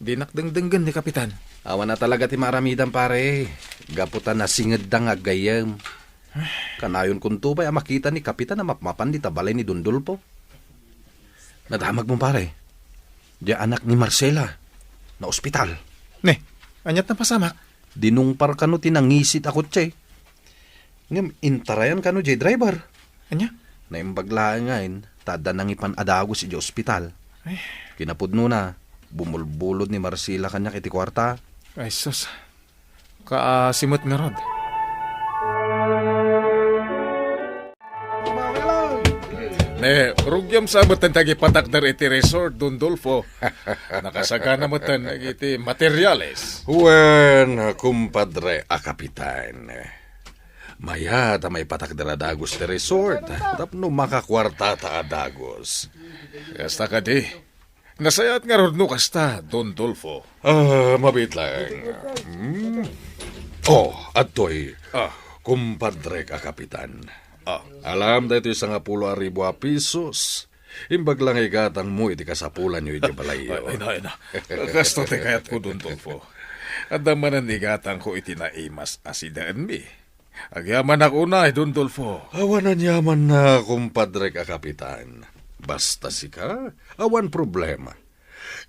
Dinakdengdenggan ni kapitan. Awan na talaga ti maramidan pare. Gaputan na singed da nga gayam. Kanayon kung tubay makita ni kapitan na mapmapan di tabalay ni Don Dolfo. Nadamag mo pare. Di anak ni Marcela na ospital. Ne, anyat na pasamak. Dinungpar kano tinangisit ako tse. Ngam intarayan kano jay driver. Anya? Naimbaglaan ngayon, tada nang ipan adagos iti ospital. Kinapudno na, bumulbulod ni Marcela kanya iti kwarta. Ay sus, kaasimot nga rod. Ne, rugyam sabot ang tagipatakder iti resort, Don Dolfo. Nakasagana mo tan iti materyales. Wen, kumpadre a kapitan. Maya ta may patakder adagos ti resort. Tapno makakwarta ta adagos. Kasta ka di. Nasayat nga rod no kasta, Don Dolfo. Mabit lang. Atoy. Kumpadre ka kapitan. Alam dito yung 10,000 pesos. Imbag lang igatang mo iti kasapulan nyo iti balayo. Ay na. Kasto te kayat ko Don Dolfo. At damanan igatang ko iti naimas asidaan mi. Agyaman ako na, Don Dolfo. Awanan yaman na, kumpadre ka kapitan. Basta sika, awan problema.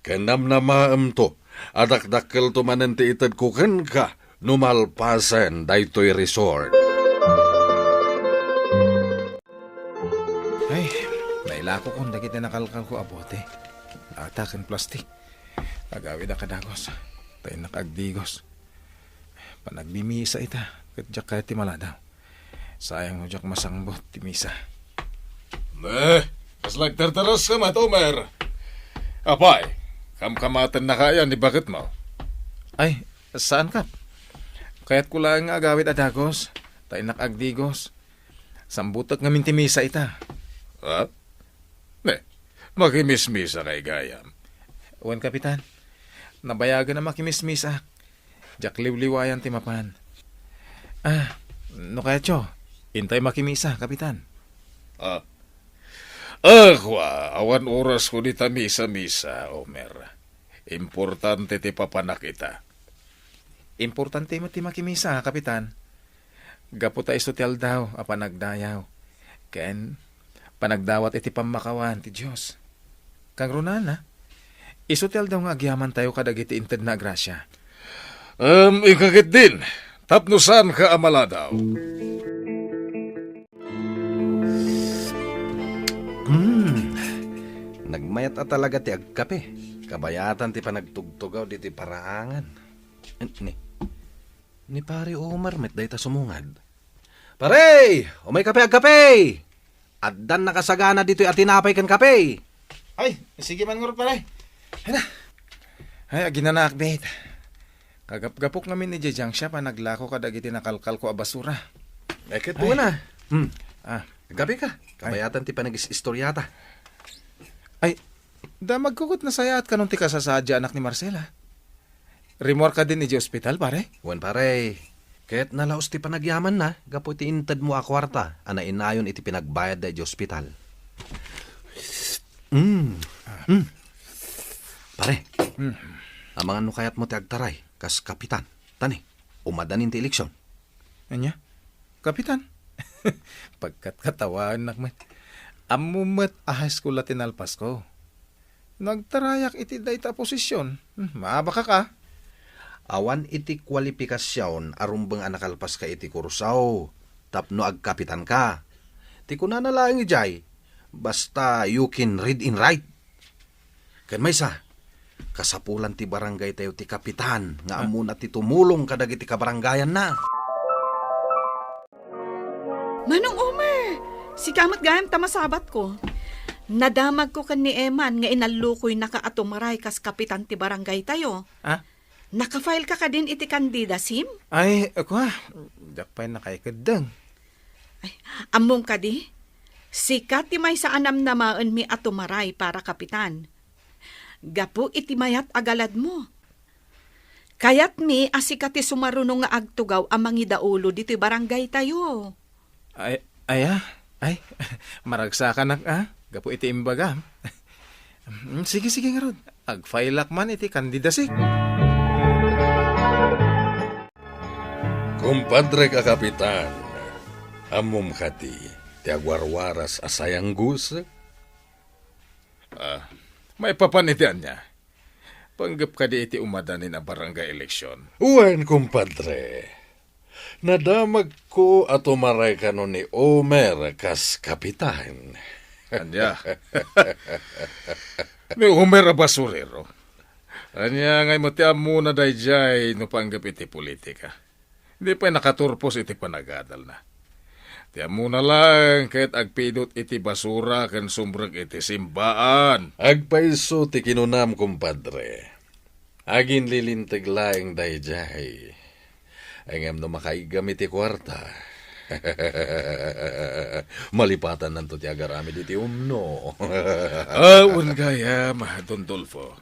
Kanam na maamto, adak-dakkel tumanan ti itad kuken ka, numalpasen daytoy resort. Ay, nailako kong dagit na nakalkal ko abote. Atakan plastik. Agawid na kadagos. Tayo nakagdigos. Panagbimisa ita. Katjak kaya ti maladaw. Sayang no jak masangbot ti misa. Kaslag tartaras ka mat, Omer. Apay, kamkamatan na kaya ni bakit mo? Ay, saan ka? Kaya't ko lang agawid adagos. Tayo nakagdigos. Sambutak nga mintimisa ita. Ha? Ne, makimismisa kay gayam. Wan, Kapitan. Nabayagan na makimismisa. Jak liwliwayan ti mapan. No kaya cho, intay makimisa, Kapitan. Awan oras ko ni tamisa-misa, Omer. Importante ti papanak ita. Importante mo ti makimisa, Kapitan. Gaputa istotel daw, panagdayaw. Ken, panagdawat iti pamakawan ti Diyos. Kang runana, istotel daw nga agyaman tayo kadagiti inted na grasya. Ikakit din. Tapnusan ka amala daw. Nagmayat at talaga ti agkape. Kabayatan ti panagtugtugaw di ti paraangan. Ni pare Omar met day ta sumungad. Pare! Umay kape agkape! Addan nakasagana dito'y atinapay kan kape. Ay, sige man ngurot pare. Ay, aginanak, bet. Kagap-gapok namin ni Jejang siya pa naglako kadagiti nakalkal ko a basura. Eket po na. Gabi ka. Kabayatan ti panag-istoryata. Ay, damag kukot na sayat ka nung ti kasasadya anak ni Marcela. Remor ka din ni hospital, pare? Wan pare. Ket nalaos ti panagyaman na. Gapo ti inted mo a kwarta. Ana inayon iti pinagbayad da di hospital. Pare. Amangan no kayat mo ti agtaray. Kas kapitan. Tani. Umadanin ti eleksyon. Anya? Kapitan? Pagkat katawan nakman. Amumat ahas ko latinalpas ko. Nagtarayak iti dayta posisyon. Maabaka ka. Awan iti kwalifikasyon arumbang anakalpas ka iti kursaw. Tapno agkapitan ka. Ti kunana lang ijay. Basta you can read and write. Kan may sa. Kasapulan ti barangay tayo ti kapitan. Nga amuna ti tumulong kadag iti kabarangayan na. Manong Omer, si kamat gayam tamasabat ko. Nadamag ko kan ni Eman nga inalukoy nakaatumaray kas kapitan ti barangay tayo. Nakafile ka din iti kandida, Sim? Ay, ako Dakpay nakaikadang. Ay, among ka di? Sikat ti may sa anam namaan mi atumaray para kapitan. Gapu iti mayat agalad mo. Kayat mi asikat ti sumarunong nga agtugaw amang idaulo diti barangay tayo. Ay, maragsa ka na, Gapo iti imbagam. Sige, nga rod. Agfailak man iti kandidasik. Kumpadre ka kapitan. Amom kati, ti agwarwaras asayang gus. May papanitian niya. Panggap ka di iti umadanin ang barangay eleksyon. Uwan, kumpadre. Nadamag ko at umaray ka no ni Omer kas kapitan. Anya? Ni Omer a basurero. Anya ngay matiam muna dayjay no panggap iti politika. Hindi pa nakaturpos iti panagadal na. Tiam muna lang kahit agpidot iti basura kan sumbrag iti simbaan. Agpaiso ti kinunam, kumpadre. Agin lilintag laing dayjay. Angam no makaigam iti kwarta. Malipatan nanto ti agarami diti umno. Un gaya, Don Dolfo.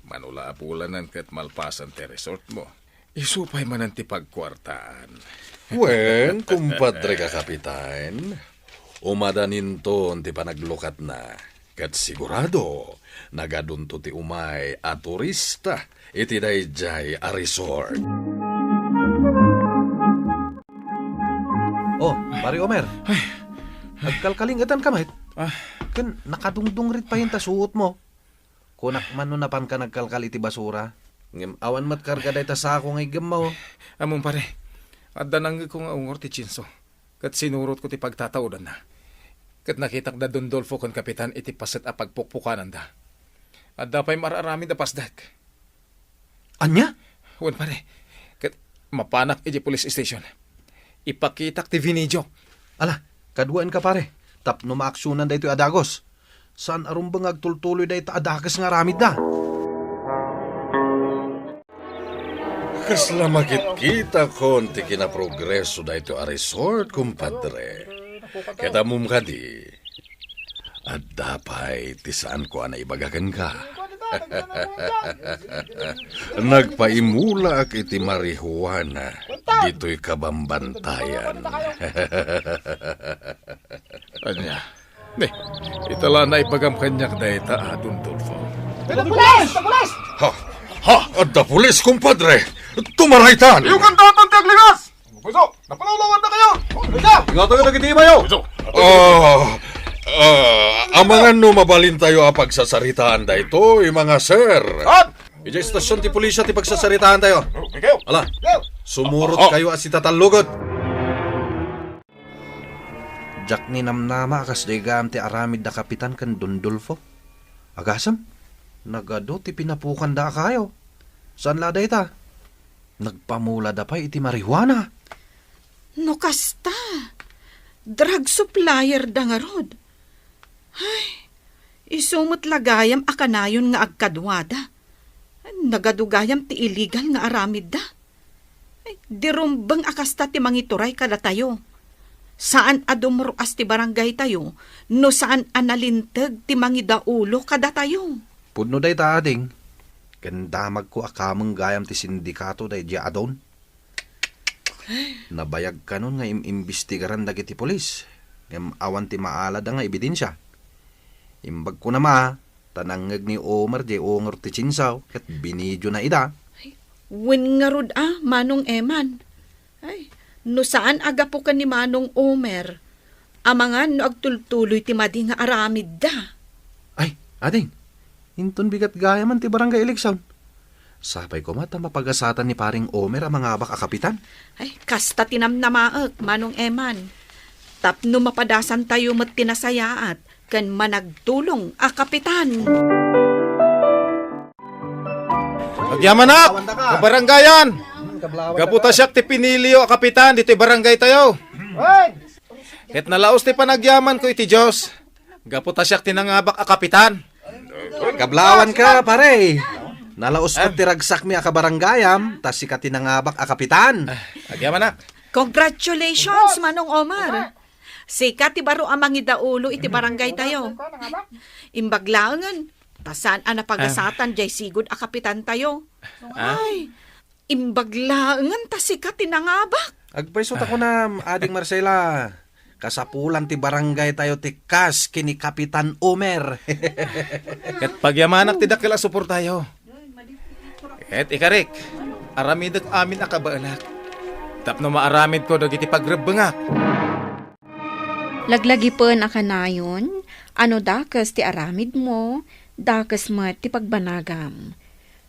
Manula apulanan kat malpasan ti resort mo. Isupay man ang tipagkwartaan. Wen, kumpadre ka kapitan. Umadanin to ti panaglukat na. Kat sigurado, nagadunto ti umay a turista. Iti dayjay a resort. Oh, pare Omer. Nagkalkalingatan ka, mate. Kan nakadungdung rit pa yung tasuot mo. Kunak man no napan ka nagkalkal iti basura. Ngem awan mat karga day ta sa ako ngay gemaw. Among pare, adda nang ko nga ungor ti Chinso. Kat sinurot ko ti pagtataudan na. Kat nakitak da Don Dolfo kon kapitan iti paset a pagpukpukanan da. Adda pa'y mararami da pasdak. Anya? Wan pare, kat mapanak iti police station. Ipakitak ti video. Ala, kaduan ka pare. Tapno maaksyonan da ito adagos. Saan arumbang agtultuloy da ito adakas nga ramid da? Kasla makikita konti kinaprogreso da ito a resort, kumpadre. Kita mum ka di. At dapay tisaan ko na ibagagan ka. Nagpaimula ak iti marihuana. Dito'y kabambantayan. Anya. Ne, itala na ipagam kanyak da ita Dondolfo. Ha! Ha! At da pulis, kumpadre! Tumaraytan! Yung kantatang tiagligas! Puso, napalulawan na kayo! Ingatan ka nagitiba yo! Ang mga mabalin tayo pagsasaritaan da ito, mga sir. At! Ija istasyon ti pulisya ti pagsasaritaan tayo. Ala, sumurot kayo as itatalugod. Jack ni namnama akas degam ti aramid da kapitan kan Dondolfo. Agasam, nagado ti pinapukan da kayo. Saan lada ita? Nagpamula da pa iti marihuana. No kasta. Drug supplier da nga rod. Ay, isumot lagayam akanayon nga agkadwada. Nagadugayam ti illegal nga aramid da. Ay, dirumbang akasta ti mangituray kada tayo. Saan adumruas ti barangay tayo, no saan analintag ti mangidaulo kada tayo. Pudno day ta ading. Gandamag ko akamang gayam ti sindikato day di adon. Nabayag ka nun nga imbestigaran dagiti polis. Ngam awan ti maalad nga ebidensya. Imbag ko na tanangag ni Omar di ongor ti chinsaw ket binidyo na ida. Wen nga rod Manong Eman. Ay, no saan agapo ka ni Manong Omer? Amangan no agtultuloy ti madi nga aramid da. Ay, ading, inton bigat gaya man ti barangay eleksyon. Sapay ko mata mapagasatan ni paring Omer ang mga abak kapitan. Ay, kasta tinamnamaak, Manong Eman. Tapno mapadasan tayo mat tinasayaat, kan managtulong kapitan. Agyaman nak! Kabaranggayan! Gaputa siyak ti pinilyo kapitan dito'y barangay tayo. Ket nalaos ti panagyaman ko iti Diyos. Gaputa siyak tinangabak kapitan. Kablawan ka, pare. Nalaos ko tiragsak mi akabaranggayam, tas si katinangabak kapitan. Agyaman nak. Congratulations, Manong Omar. Sika ti baro amang idaulo iti barangay tayo. Imbaglaangan, tasan napagasatan jay sigud kapitan tayo. Ay, imbaglaangan tasika tinangabak. Agpaisot ako na, ading Marcela. Kasapulan ti barangay tayo ti kas kini Kapitan Omer. Ket pagyamanak ti dakila supor tayo. Ket ikarik, aramidag amin akabaalak. Tapno maaramid ko dagiti pagrebengak. Laglagipon akanayon, ano dakas ti aramid mo, dakas mat ti pagbanagam.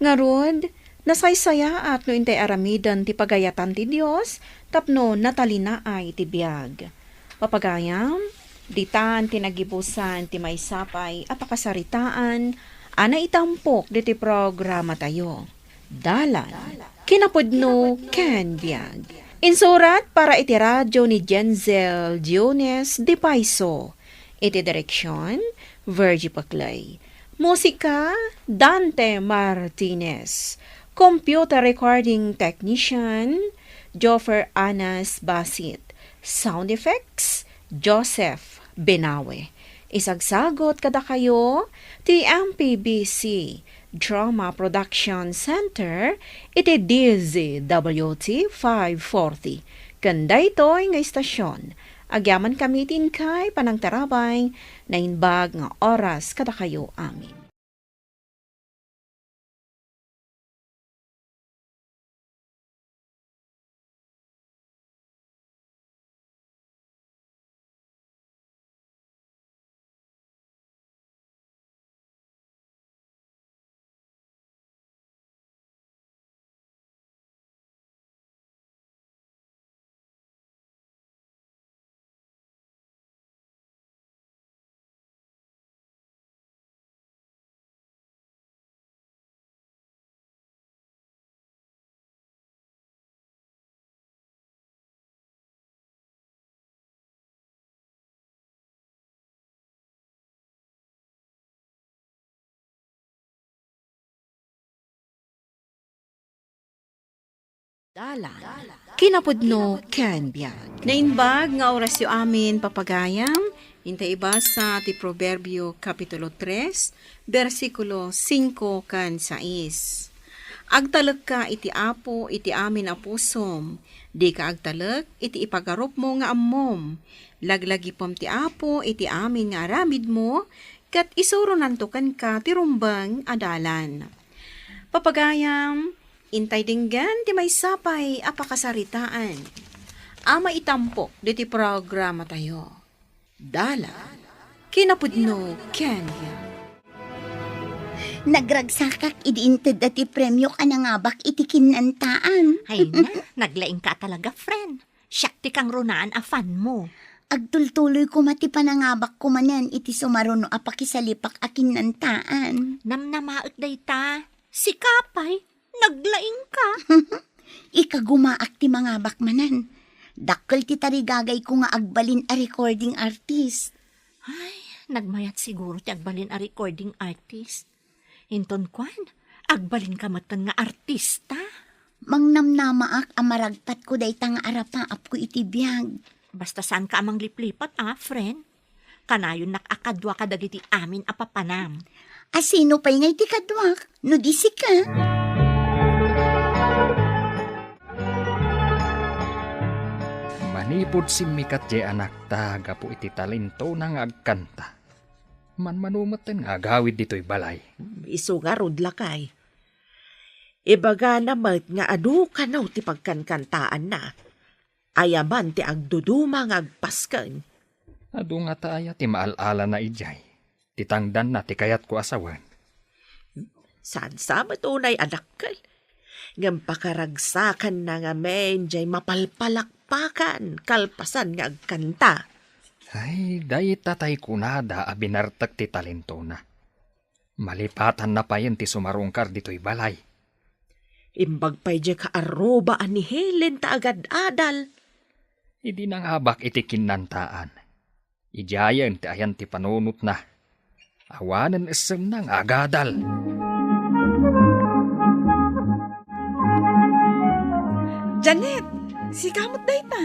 Ngarod, nasaysaya at no intay aramidan ti pagayatan ti Dios, tapno natalina ay ti biyag. Papagayam, ditan tinagibusan ti maysapay apakasaritaan, ana itampok diti programa tayo. Dalan, kinapudno ken biyag. Insurat para iti radyo ni Jenzel Diones de Paiso. Iti direksyon, Virgie Paclay. Musika, Dante Martinez. Computer recording technician, Joffer Anas Basit. Sound effects, Joseph Benawe. Isagsagot kada kayo, ti MPBC Drama Production Center, iti DZWT 540. Kanda ito'y nga istasyon. Agyaman kamitin kay panangtarabay na inbag nga oras kada kayo amin. Kinapudno ken biag. Nainbag nga oras yu amin papagayam, hintay iba sa ti Proverbio Kapitulo 3, versikulo 5 kan 6. Agtalag ka iti apo iti amin a pusom, di ka agtalag iti ipagarup mo nga ammom. Laglagi pom ti apo iti amin nga aramid mo, kat isuro nantukan ka ti rumbang adalan. Papagayam, intay dinggan ti may sapay apakasaritaan. Ama itampo diti programa tayo. Dala, kinapudno Kenya. Nagragsakak idiinted dati premyo ka na nga bak iti kinantaan. Ay na, naglaing ka talaga, friend. Siyak ti kang runaan a fan mo. Agtultuloy ko mati panangabak ko manan iti sumaruno apakisalipak a kinantaan. Namnamaot day ta. Si Kapay, naglaing ka. Ikagumaak ti mga bakmanan. Dakkel ti tarigagay ko nga agbalin a recording artist. Ay, nagmayat siguro ti agbalin a recording artist. Hinton kwan, agbalin ka matan nga artista. Mangnamnamaak amaragpat ko day tang arapaap ko iti biyag. Basta saan ka amang liplipat, friend? Kanayon nakakadwa ka dagiti amin apapanam. Asino pa'y ngay ti kadwak? No di si ka? Manipod si Mikat je anak ta, gapo iti talento nang agkanta. Manumatan nga agawid dito'y balay. Iso nga rod lakay. Ibaga namat nga adu kanaw ti pagkankantaan na. Ayaman ti agduduma nga agpaskan. Adu nga taaya ti maalala na ijay. Titangdan na ti kayat ko asawan. Saan sa matunay anak kal? Ngam pakaragsakan na nga men jay mapalpalakpakan kalpasan nga agkanta. Ay, dahi tatay kunada a binartag ti talento na. Malipatan na pa yun ti sumarungkar dito'y balay. Imbag pa'y jay kaaroba ni Helen ta agad adal. Idi nang habak iti kinantaan. Ijayan ti ayan ti panunot na. Awanan isem nang agadal. Janet, si kamot day ta.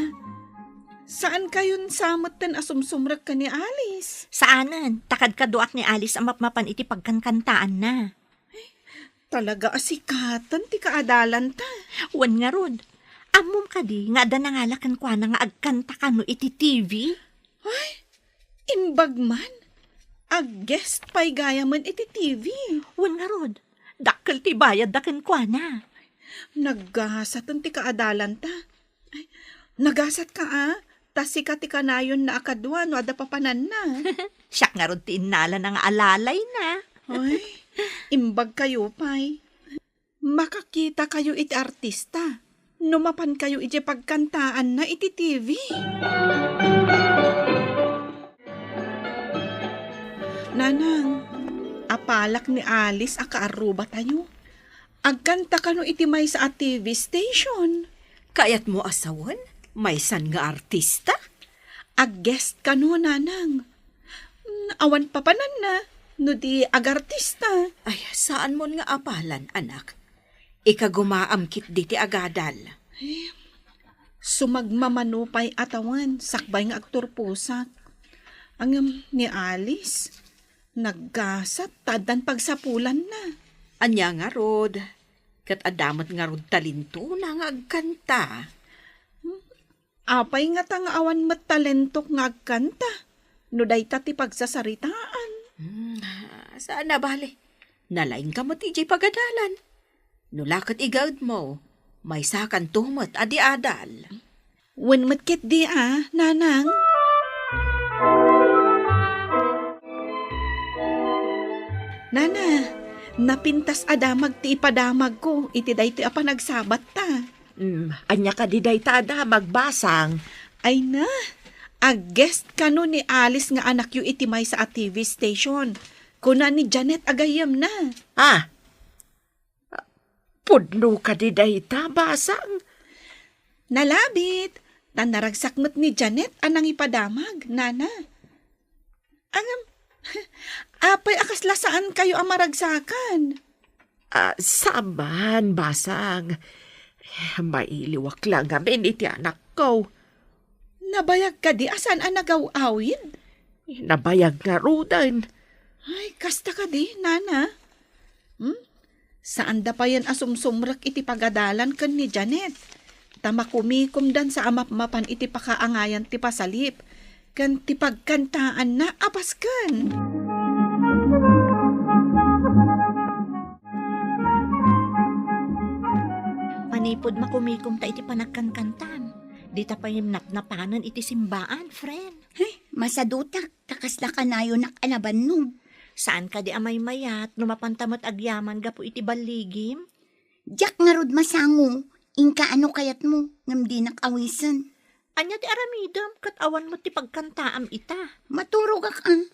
Saan kayon samot ten asumsumrag ka ni Alice? Saanan, takad kaduak ni Alice ang mapmapan iti pagkankantaan na. Talaga asikatan ti kaadalan ta. Wan nga rod, amom ka di, nga da nangalakan kwa na nga agkanta ka no iti TV. Ay, imbag man. Ag-guest pa'y gaya man iti TV. Wan nga rod, dakkel ti bayad daken kwa na. Naggasatan ti kaadalan ta. Ay, nagasat ka Tasi ka ti kanayon na akadwa no ada papanan na. Siyak nga rod ti inala na nga alalay na. Ay, imbag kayo pa'y. Makakita kayo iti artista. Numapan kayo iti pagkantaan na iti TV. Nanang, apalak ni Alice akaaruba tayo. Agkanta ka no iti may sa TV station. Kayat mo asawan? May san nga artista? Ag-guest ka no, nanang. Awan papanan na, no di agartista. Ay, saan mo nga apalan, anak? Ikagumaamkit di ti agadal. Sumagmamanupay atawan, sakbay nga aktor pusak. Ang ni Alice, naggasat, tadan pagsapulan na. Anya nga rod, kat adamat nga rod talento na nga agkanta. Apay nga ta nga awan matalentok nga agkanta. No day ta ti pagsasaritaan. Saan na bali? Nalaing ka mo ti jay pagadalan. No lakot igawd mo, may sakan tumot adi adal. Wen matkit di nanang. Nana, napintas adamag ti ipadamag ko, iti day ti apa nagsabat ta. Anya ka di day tada magbasang. Ay na, ag-guest ka no ni Alice nga anak yu iti may sa TV station. Kuna ni Janet agayam na. Pudno ka di day ta, basang. Nalabit, tanaragsaknot ni Janet anang ipadamag, nana. Apay akaslasaan kayo ang maragsakan. Saman, basang. Mailiwak lang gamin iti anak ko. Nabayag ka di asan ang nagaw-awid? Nabayag nga rudan. Ay, kasta ka di, nana. Saan da pa yan asumsumrak iti pagadalan kan ni Janet? Tamakumikom dan sa amap-mapan iti pakaangayan ti pasalip. Kan ti pagkantaan na apaskan. Manipod makumikom ta iti panagkankantan. Di ta payimnap na panan iti simbaan, friend. Masadutak, kakasla ka na yun nakalaban nung. Saan ka di amay mayat, numapantamot agyaman gapu iti baligim? Diyak nga rod masango, inka ano kayat mo, ngam di nakawisan. Anya ti aramidam, kat awan mo ti pagkantaam ita. Maturog ang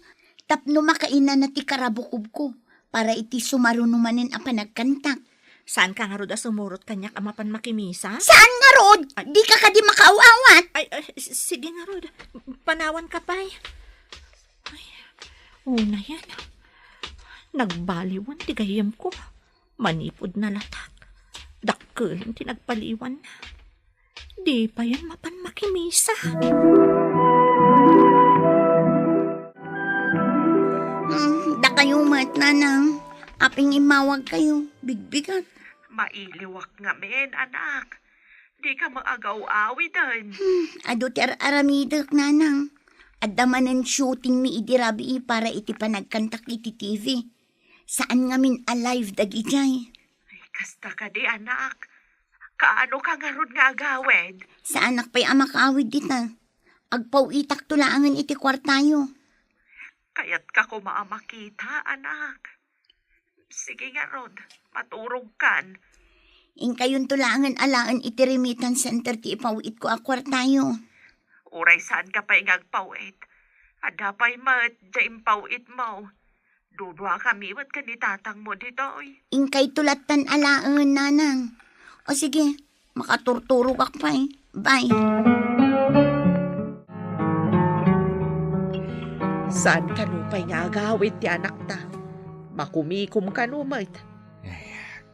tapno makainan na ti karabukob ko, para iti sumarunumanin a panagkantak. Saan ka nga rod a sumurot kanyak amapan makimisa? Saan nga rod? Di ka ka di makaawawat. Ay, sige nga rod, panawan ka pa'y. Ay, una yan. Nagbaliwan ti gayam ko. Manipod na latak. Dakkel ti nagpaliwan na. Di pa yan mapan makimisa. Da kayo mat, nanang. Aping imawag kayo. Bigbigat. Mailiwak nga men, anak. Di ka maagaw-awi din. Ado ti aramidak, nanang. Adaman ang shooting mi idirabi para iti panagkantak iti TV. Saan nga min alive dagijay? Ay, kasta ka di, anak. Kaano ka nga rod nga agawid? Sa anak pa'y amakawid dita. Agpaw itak tulaangan iti kwartayo. Kaya't ka ko maamakita, anak. Sige nga rod, maturog kan. Kayon tulaangan alaan iti remittance center ti ipawit ko a kwartayo. Uray saan ka pa'y ngagpawit. Ada pa'y mat, dyan pawit mo. Dudwa kami, wat ka ni tatang mo dito, oy. Kay tulatan alaan, nanang. O sige, makaturturog ak pa eh. Bye. Saan ka nupay nga agawid ti anak ta? Makumikom ka numait.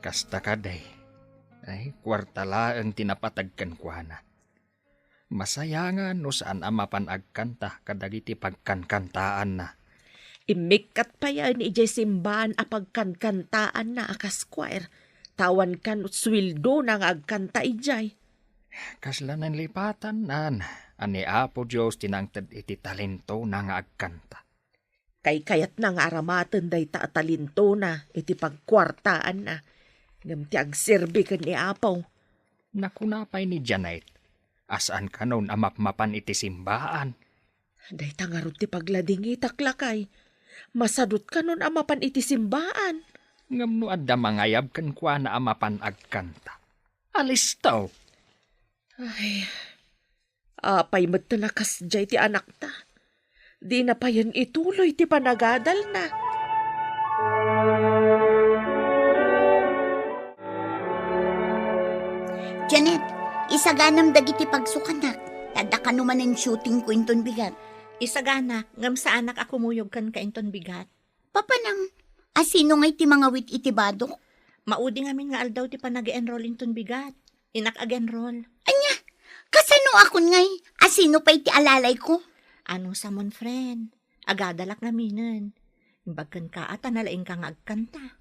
Kasta ka day. Ay, kwartala ang tinapatagkan kwa na. Masayangan no saan amapan agkanta kadagiti pagkankantaan na. Imikat pa yan ijay simbahan a pagkankantaan na akas choir. Tawan kan swildo na nga agkanta ijay. Kaslanan lipatan nan. Ani Apo Diyos tinangtad iti talento na nga agkanta. Kay kayat na nga aramaten day ta talento na iti pagkwartaan na. Ngam ti agserbi kan ni Apo. Nakunapay ni Janet. Asaan ka noon amapmapan iti simbaan? Day tangarot ti paglading itaklakay. Masadot ka noon amapan iti simbaan. Ngam no adda mangayab kan kwa na amapan agkanta. Alis taw. Ay, apay mo't nakas jay ti anak ta. Di na pa yan ituloy ti panagadal na. Janet, isaganam dagiti pagsukanak. Tada ka naman ang shooting ko inton bigat. Isagana, ngam sa anak ako muyog kan kainton bigat. Papanang, asino ngay ti mga wit iti badok? Maudi ngamin nga aldaw ti panag-enroll inton bigat. Inak ag-enroll. Anya, kasano akon ngay? Asino pa iti alalay ko? Ano sa mon friend? Agadalak naminan. Imbagkan ka at analaing kang agkanta.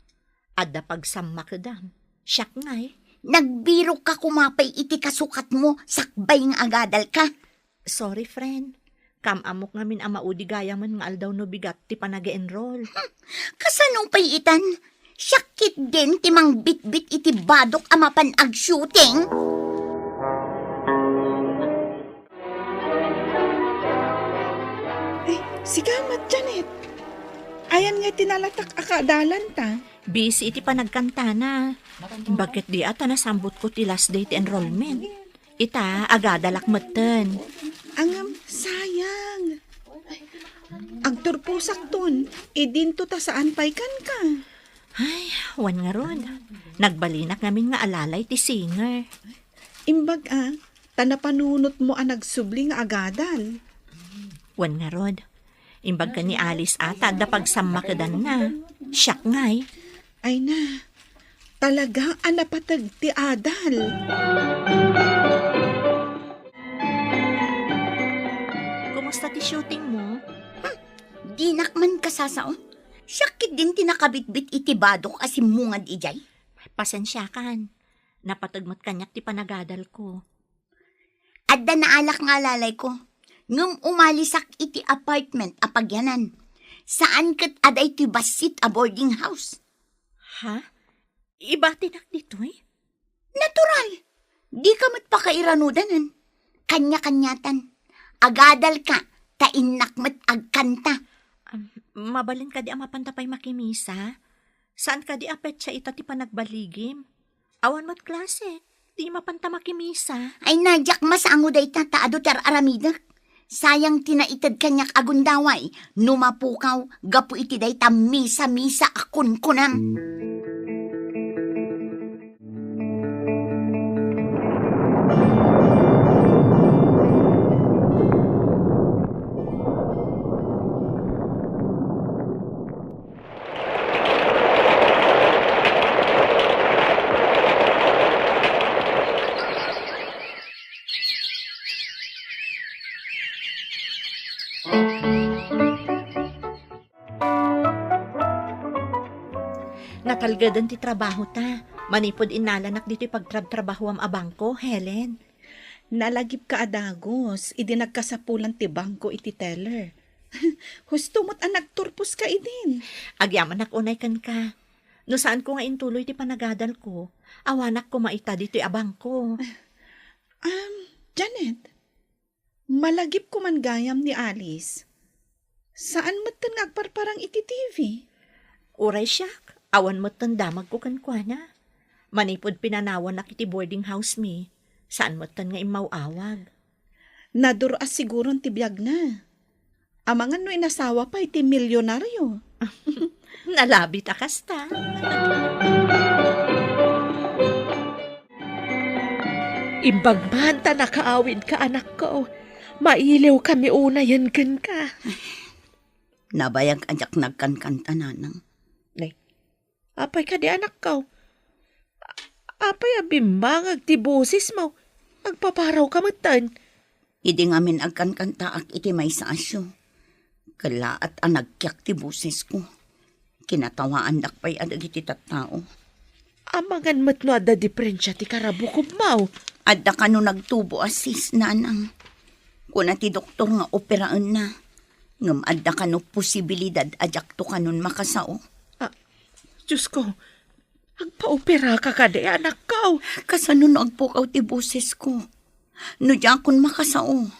Adda pagsamma kadam. Siyak ngay. Nagbiro ka kumapay iti kasukat mo, sakbay nga agadal ka. Sorry friend. Kamamok ngamin ang maudi gaya man nga aldaw no bigat ti panag-enroll. Kasanong pay itan? Syakit din timang bit-bit iti badok amapan ag-shooting. Sigamat, Janet. Ayan nga tinalatak akadalan ta. Busy iti panagkanta na. Bakit di ata nasambot ko ti last date enrollment? Ita, agadalak matan. Angam, sayang. Agturpusak ton, idinto ta saan pay kan ka. Ay, wan nga ron. Nagbalinak namin nga alalay ti singer. Imbag tanapanunot mo ang nagsubli nga agadal. Wan nga rod. Imbag ka ni Alice ata da pagsamakadan na. Siyak ngay. Ay na, Talaga anapatag ti adal. Kumusta ti shooting mo? Di nakman kasasao. Syakit din tinakabitbit iti badok asim mungad ijay. Pasensya kan. Napatagmat kanyak ti panagadal ko. Adda naalak nga lalay ko. Ngum umalisak iti apartment apagyanan. Saan kat aday ti basit a boarding house? Ha? Iba tinak dito eh? Natural. Di ka matpakairanudanan. Kanya-kanyatan. Agadal ka. Tainak mat agkanta. Mabalin ka di ang mapantapay makimisa? Saan ka di apet siya ita ti panagbaligim? Awan mo't klase. Di mapanta makimisa. Ay nadyak masango day taado tar aramidak. Sayang tinaitad kanyak agundaway. Numapukaw. Gapu iti day ta misa-misa akun kunam. Natalgadan ti trabaho ta. Manipod inalanak dito pagtrabaho am abangko, Helen. Nalagip ka adagos. Idi nagkasapulan ti bangko iti teller. Husto mo't anak turpos ka idin. Agyaman unay kan ka. No saan ko nga intuloy ti panagadal ko, awanak ko maita dito abangko. Janet, malagip ko man gayam ni Alice. Saan mo't nagparparang iti TV? Uray siyak, awan mo't damag ko kankwana. Manipod pinanawan na kiti boarding house mi. Saan mo't nga imawawag? Naduras siguro ti biyag na. Amangan no inasawa pa iti milyonaryo. Nalabit akasta. Imbagman ta nakaawin ka, anak ko. Mailiw kami una yan ka. Nabayag ajak nagkankanta nanang. Apay ka di anak ko. Apay abimbangag ti busis mo. Agpaparaw ka matan. Idi ngamin agkankanta ak iti may sasyo. Kala at anagkyak ti busis ko. Kinatawaan dakpay adag iti tattao. Amangan mat no ada diferensya ti karabukob mo. Adda ka no nagtubo asis nanang. Kuna ti doktor nga operaan na. Ngam adda ka no posibilidad ajak to kanon makasao. Diyos ko, agpa-opera ka kade, anak ko. Kasano no agpukaw ti boses ko. No diyan kun makasao.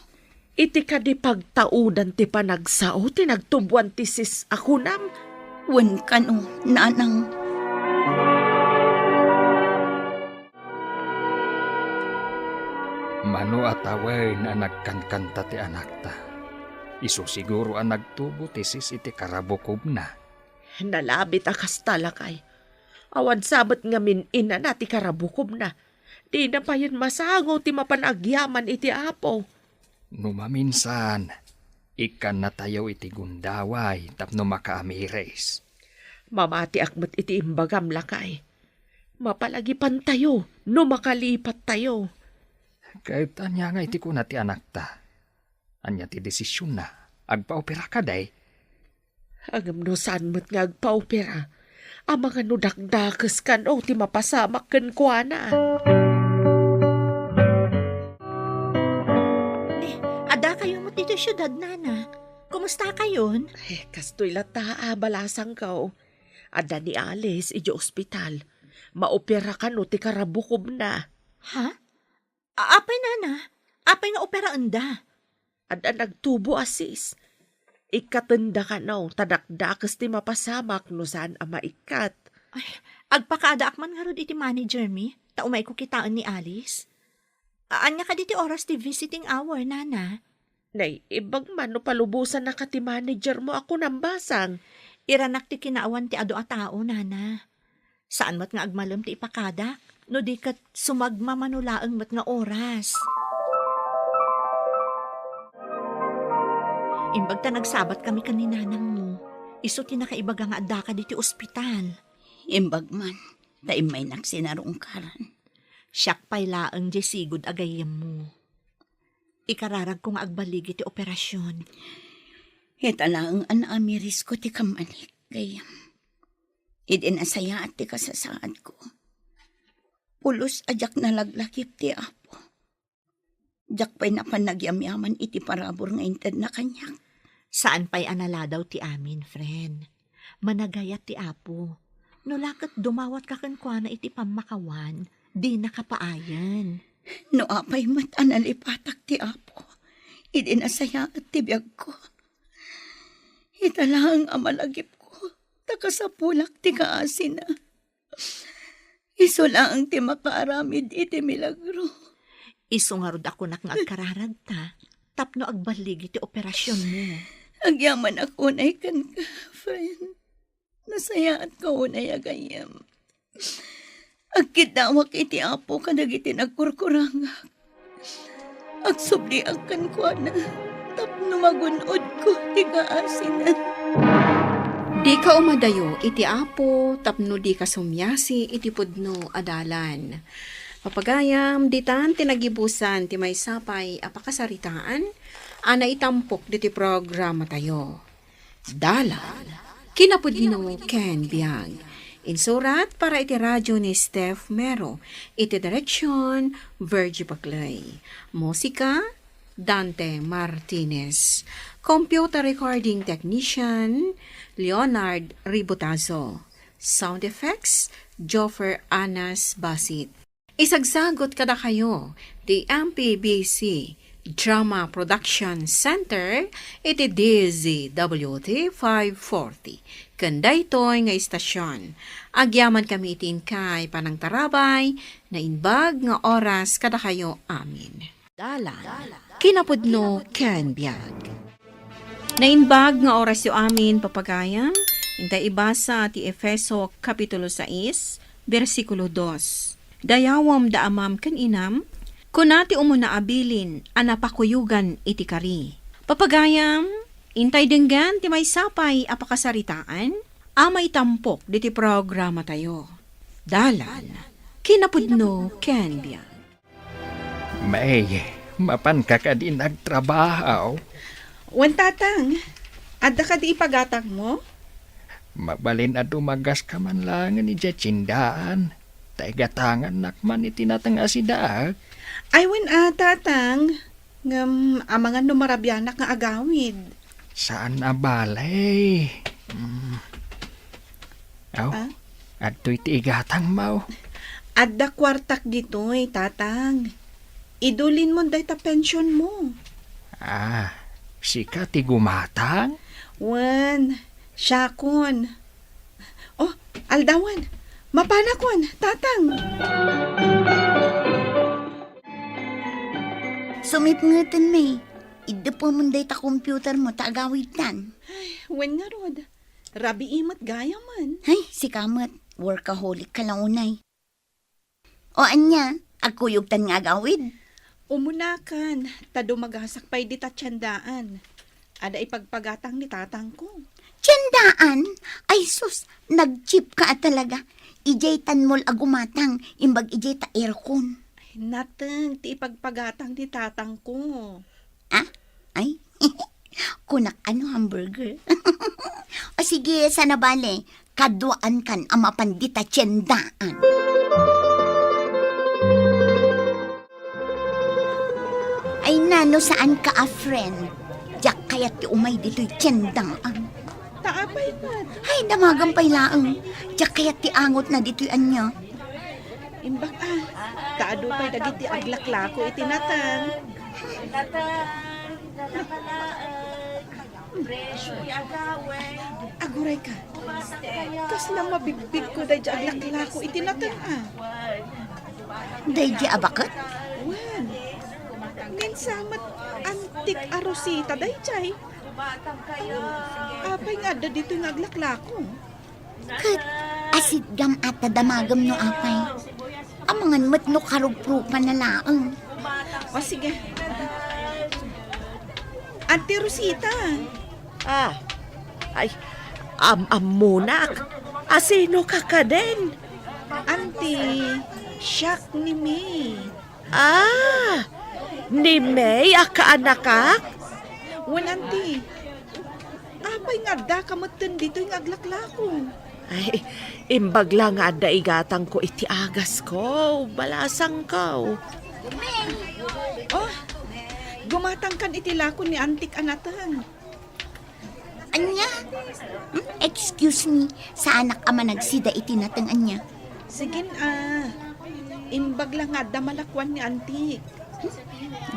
Iti ka di pagtaudan ti panagsao, ti nagtubuan ti sis ako nam. Wen ka no, nanang. Mano ataway na nagkankanta ti anak ta. Isu siguro ang nagtubo ti sis iti karabukob na. Nalabit akas talakay. Awan sabat ngamin ina na ti karabukob na. Di na pa yan masango ti mapanagyaman iti apo. Numaminsan, ikan na tayo iti gundaway tapno makaamires. Mamati akmat iti imbagam lakay. Mapalagipan tayo, no makalipat tayo. Kahit anya nga iti kuna ti anak ta. Anya ti desisyon na, agpa-opera ka day. Agam no saan mo't nga agpa-opera. Ang mga nudakdakas kan o ti mapasamak kan kwa na. Ada kayo mo dito syudad, nana. Kumusta kayon? Kastoy lata balasang kao. Ada ni Alice iji ospital. Maopera ka no ti karabukob na. Ha? Apay nana? Apay nga opera anda? Ada nagtubo asis. Ikatanda ka no, tadakdakas ti mapasamak no saan ang maikat. Ay, agpakaada akman nga ro iti manager mi, taumay ko kitaan ni Alice. Anya ka diti oras ti visiting hour, nana? Nay, ibag man no palubusan na ka ti manager mo ako nambasang. Iranak ti kinaawan ti ado a tao, nana. Saan mat nga agmalam ti ipakada? No di kat sumagma manulaang mat nga oras. Imbag ta nagsabat kami kaninanang mo. Iso ti nakaibaga nga adda ka diti ospital. Imbag man, Dahil may naksinarungkaran. Siyak pa'y laang di sigud agayam mo. Ikararag kong agbaligi ti operasyon. Ita lang ang amiris ko ti kamanik. Gayam. Idinasaya at ti kasasaad ko. Pulos ajak nalaglakip ti apo. Jak pa'y napanagyamyaman iti parabor nga inted na kanyak. Saan pa'y anala daw ti amin, friend? Managayat ti apo. No lakat dumawat ka kankwana iti pamakawan, di nakapaayan. No apay mat analipatak ti apo. Idinasaya at ti biyag ko. Ita lang ang amalagip ko. Takasapulak ti kaasin na. Iso lang ti makaaramid iti milagro. Isungarod ako nak nga agkararag ta. Tapno agbaligi ti operasyon mo. Agyaman ako na ikan ka, friend. Nasaya at kaunay agayam. Agkidawak iti apo kadag iti nagkurkurangak. Agsubli akan ko na. Tapno magunod ko ti kaasinan. Di ka umadayo iti apo, tapno di ka sumyasi iti pudno adalan. Papagayam, ditan tinagibusan ti may sapay apakasaritaan, ana itampok diti programa tayo. Dalan, kinapudno Ken Biag. Insurat para iti radyo ni Steph Mero, iti direksyon Virgie Paclay. Musika, Dante Martinez. Computer recording technician, Leonard Ributazo. Sound effects, Joffer Anas Basit. Isagsagot kada kayo, the MPBC Drama Production Center, iti DZWT 540. Kanday to'y nga istasyon. Agyaman kami itin kay panang tarabay, na inbag nga oras kada kayo amin. Dalan, kinapudno Ken Biag. Nainbag nga oras yo amin papagayam, intay ibasa ti Efeso Kapitulo 6, versikulo 2. Dayawam da amam kan inam, kunati umuna abilin, anapakuyugan iti kari. Papagayam, intay denggan ti may sapay apakasaritaan, amay tampok diti programa tayo. Dalan, kinapudno Ken Biag. May, mapan ka ka di nagtrabaho. Wan tatang, adda ka di ipagatang mo? Mabalin at dumagas ka man lang ni Jachindaan. Taigatangan nakman itinatang asidaag. Ay wan tatang, ngam amangan numarabyanak nga agawid. Saan na balay? Aw, at to'y tiigatang mau. Adda kwartak dito'y tatang. Idulin mo day ta pension mo. Sika ti gumatang? Wan, syakon. Oh, aldawan. Mapanakon, tatang. Sumipngutan may. Idda po munday ta computer mo ta agawid tan. Wan nga rod. Rabi imot gaya man. Ay, si Kamat. Workaholic ka lang unay. O anya, agkuyugtan nga agawid. Umunakan, tado magasak pa'y di tatsandaan. Ada ipagpagatang ni tatang ko. Tiyandaan? Ay sus, nag-chip ka talaga. Ijay tanmol agumatang, imbag ijay ta aircon. Ay, natang, ti ipagpagatang ni tatang ko. Ay, kunak ano hamburger. O sige, sana bale, kaduaan kan ang mapandita tiyandaan. Ay nano saan ka friend? Diyak kaya't ti umay dito'y tiyandaan. Taapay man. Ay, damagampay laang. Diyak kaya't ti angot na dito'y anya. Imbag taado pa'y dagiti aglaklako itinatang. Aguray ka. Kas lang mabigbig ko dahi di aglaklako itinatang Dahi di abakot? Wan. Minsamat antik arosita dahi chay. Apay nga da dito nga aglaklako. Kat, asid gam at damagam no apay. Amangan mat no karuprupan na laang. O sige. Auntie Rosita. Ay, amunak. Asino ka ka din? Auntie, siyak ni May. Ah, ni May akaanak. Wan, auntie. Apay nga da kamutin dito yung aglaklako. Ay, imbag lang nga da igatang ko iti agas ko. Balasang ko. Oh, gumatang kan itilako ni antik anatan. Anya? Excuse me, sa anak ama nagsida itinatang anya. Sige imbag lang nga da malakwan ni antik.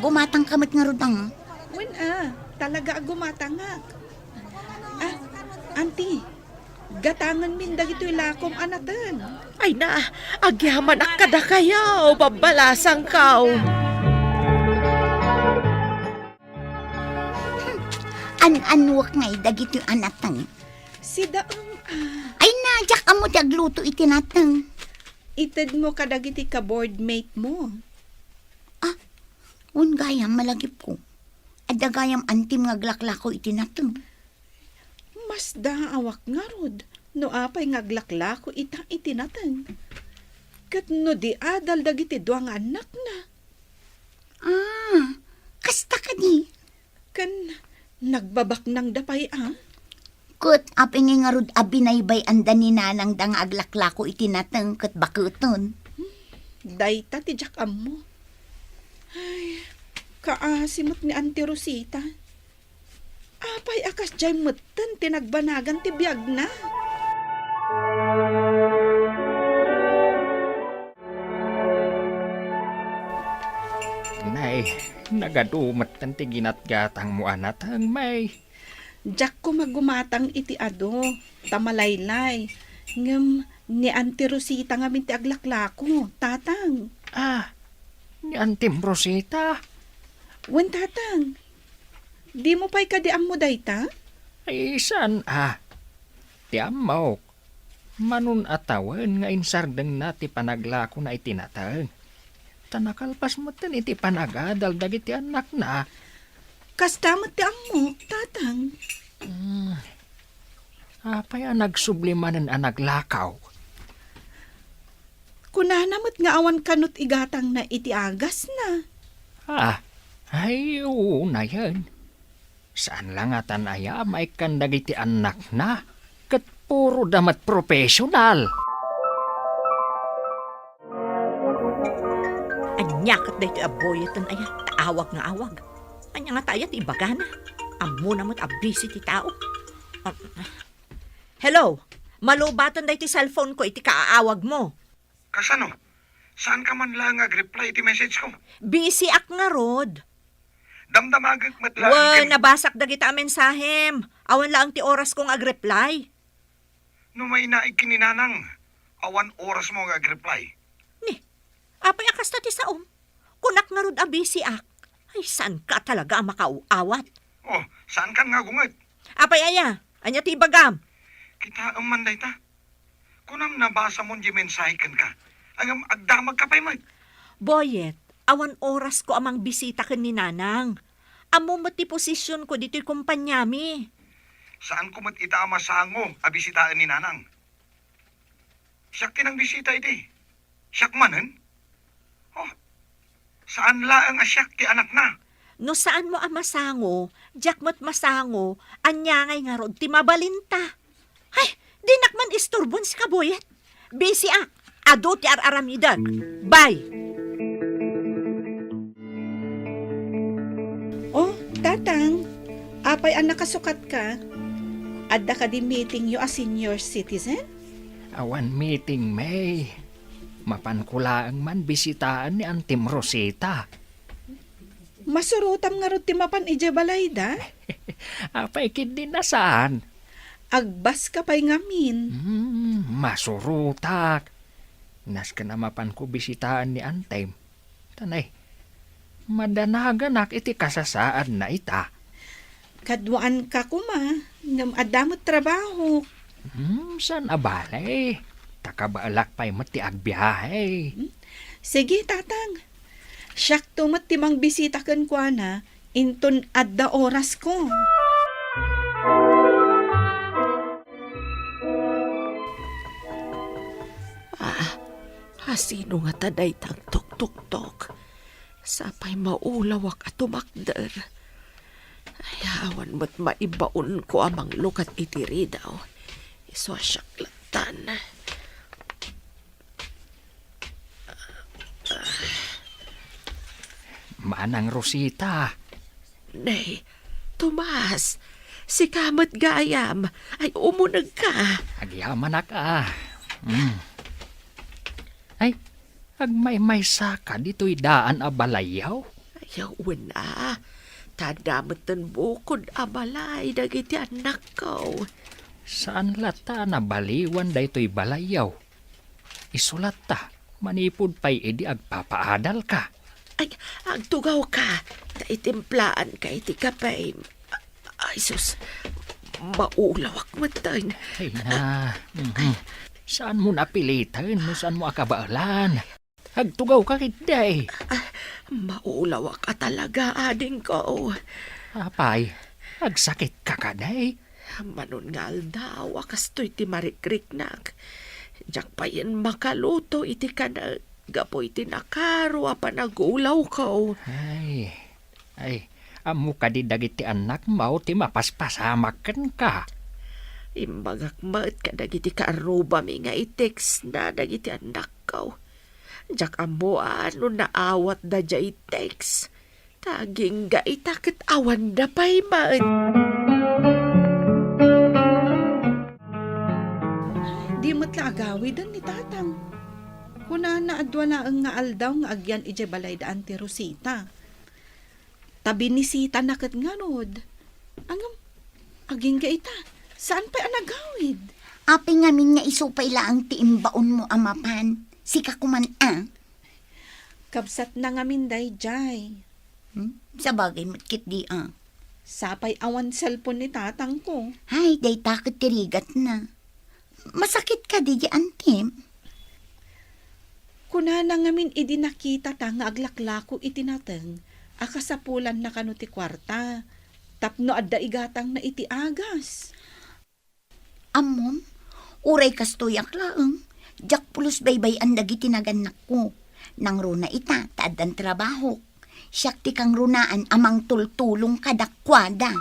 Gumatang kamot nga rodang. Wan talaga gumatang nga. Auntie, gatangan min dagito ilakom anatan. Ay na, agyaman ak kada kayaw. Babalasang kaw. An-anuak ngay dagito yung anatang. Si daong Ay na, jak amo dagluto itinatang. ited mo kadagiti ka boardmate mo. Un gayam malagip ko. Adda gayam antim nga glaklako itinatang. Mas daawak nga rod. No apay nga glaklako ita itinatan. Kat no di adal dagiti duang anak na. Kasta ka di. Kan nagbabak ng dapay Kut, apingay nga rod abinaybay anda ni nanang dang aglaklako itinatang kat bakuton. Dayta ti jakam mo. Ay, kaasimot ni Auntie Rosita. Apay akas jay mutan tinagbanagan ti biyag na. Nay, nagadumat ng tiginat-gatang mo anatang May. Jak ko magumatang iti ado, tamalaylay. Ngam ni Auntie Rosita nga minti aglaklako, tatang. Ni Antim Rosita. Wen tatang, di mo pa'y kadiam mo dayta? Ay, saan Ti amaw. Manun atawan nga insardeng na ti panaglako na itinatang. Tanakalpas mo tan iti panagadal dagiti anak na. Kastamot ti ammo, tatang. Apay nagsublimanan ang naglakaw. Kunanamot nga awan kanot igatang na iti agas na. Ay, oo na yan. Saan lang atan aya may dagiti anak na? Kat puro damat profesional. Anyakat na ito aboyatan aya, taawag nga awag. Anya nga tayat ibaga na. Amo naman abisi ti tao. Hello, malubatan na iti cellphone ko iti kaaawag mo. Kasano? Saan ka man lang ag-reply iti message ko? Busy ak nga rod. Damdamagag matlang. Wan, nabasak da kita mensahem. Awan lang ti oras kong ag-reply. No may naig kininanang, awan oras mo ag-reply. Apay akas na ti saom. Kunak nga rod abisi ak. Ay, saan ka talaga makauawat? Oh, saan ka nga gungat? Apay aya, anya ti bagam. Kita ang manday ta. Kunam nabasa mo di mensahe kan ka. Ang agdamag ka pa'y mag. Boyet, awan oras ko amang bisita ken ni nanang. Amo mo ti posisyon ko dito'y kumpanyami. Saan ko mat ita masango abisitaan ni nanang? Siyak tinang bisita iti. Siyak manen? Oh, saan laang asyak ti anak na? No saan mo amasango, jakmat masango, anyangay nga rod ti mabalinta. Ay, dinakman isturbon si kaboyet. Busy ado ti araramidan. Bye! Oh, tatang, apay ang nakasukat ka. Adda ka di meeting you as senior citizen? Awan meeting, May. Mapankulaang man bisitaan ni Antim Rosita. Masurutam nga rod ti mapan ije balayda. Apay kid din na saan? Agbas ka pa'y ngamin. Masurutak. Nas ka na mapan ko bisitaan ni Antim. Tanay, madanaganak iti kasasaan na ita. Kadwaan ka kuma, ngam adamot trabaho. San abalay? Takabaalak pa'y mati agbiyahe. Sige, tatang. Siyak tumat timang bisita kan kwa na, inton adda oras ko. Asino nga taday tang tuk-tuk-tok. Sapay maulawak at tumakder. Ayawan mo't maibaon ko amang lukat itiri daw. Iswasyaklatan. Manang Rosita. Nay, Tomas, si Kamat Gayam ay umunag ka. Agyaman ka. Ay, agmay-may saka dito'y daan a balayaw. Ayaw na. Tadamatan bukod abalay dagiti anak ko. Saan lata na baliwan daytoy balayaw? Isulat ta, manipod pa'y edi agpapaadal ka. Ay, agtugaw ka. Taitimplaan ka iti kapay. Ay, sus, maulawak mo tayo. Ay na, saan mo napilitan? No saan mo akabaalan? Agtugaw ka kitday. Maulawak ka talaga, ading ko. Apay, agsakit ka kaday. Manon nga aldaw, akastoy ti marikriknak. Diyak pa yan makaluto iti kanag. Gapoy ti nakaro, panagulaw ko. Ay, amo ka di dagiti anak mo, ti mapaspasamakan ka. Imbagak maat ka dagiti kaaruba mi nga i-text na dagiti anak ko. Diyak amo ano naawat da dya i-text. Taging ga itakit awan da pa'y maat. Di mo't laagawidan ni tatang. Kuna na adwa na ang nga aldaw nga agyan ije balay daan ti Rosita. Tabi ni Sita nakat nga nod. Angam, aging ka ita. Saan pa anagawid? Api ngamin nga isupay laang ti imbaon mo amapan. Sika kuman Kabsat na ngamin day jay. Sa bagay matkit di Sapay awan cellphone ni tatang ko. Hay, day takot tirigat na. Masakit ka di antim. Kuna na ngamin idi nakita ta nga aglaklako iti nateng. Akasapulan na kano ti kwarta. Tapno adda igatang na iti agas. Amom, uray kastoyak laeng. Jak pulos baybay ang dagiti naganak ko. Nang runa ita, taadan trabaho. Siyak ti kang runaan amang tultulong kadakwada.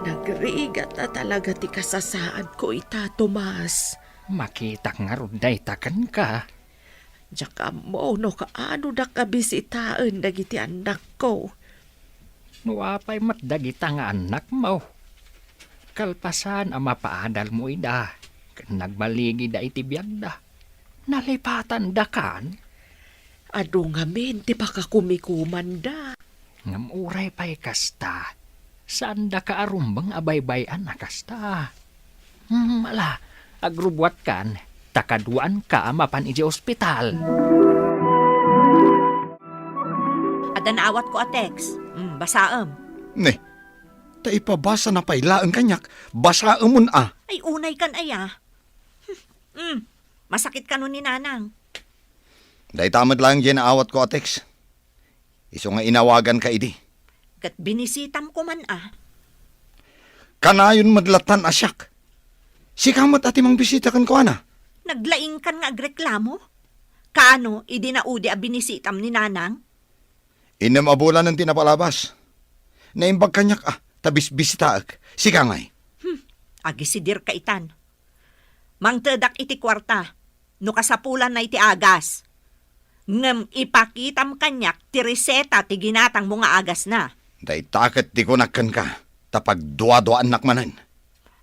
Nagrigat na talaga ti kasasaan ko ita, Tomas. Makita nga runday takan ka. Diyak mo no kaano da kabisitaan dagiti anak ko. Nuapay matdagita nga anak mo. Kalpasan ang mapaadal mo ida. Nagbaligi da iti biyagda. Nalipatan da kan. Ado ngamin ti pakakumikuman da. Ngamuray pa'y kasta. Saan da ka arumbang abaybayan na kasta? Mala, agrubwat kan, takaduan ka mapan iji ospital. Adan awat ko atex. Basaam. Ne, taipabasa na pailaan kanyak, basaam mun Ay unay kan aya. Masakit ka nun ni nanang. Dahil tamad lang dyan awat ko, Atex. Iso nga inawagan ka, idi. Kat binisitam ko man Kanayon madlatan asyak. Si kamat ati mang bisita kan ko, ana. Naglaing kan nga agreklamo? Kaano, idi na udi a binisitam ni nanang? Inam abulan ng tinapalabas. Naimbag kanyak, tabis bisitaag. Si kangay. Agisidir ka itan. Mangtedak iti kwarta, no kasapulan na iti agas. Ngem ipakitam kanyak ti reseta ti ginatang mga agas na. Dahil takot di ko nakkan ka, tapag dua-duaan nakmanan.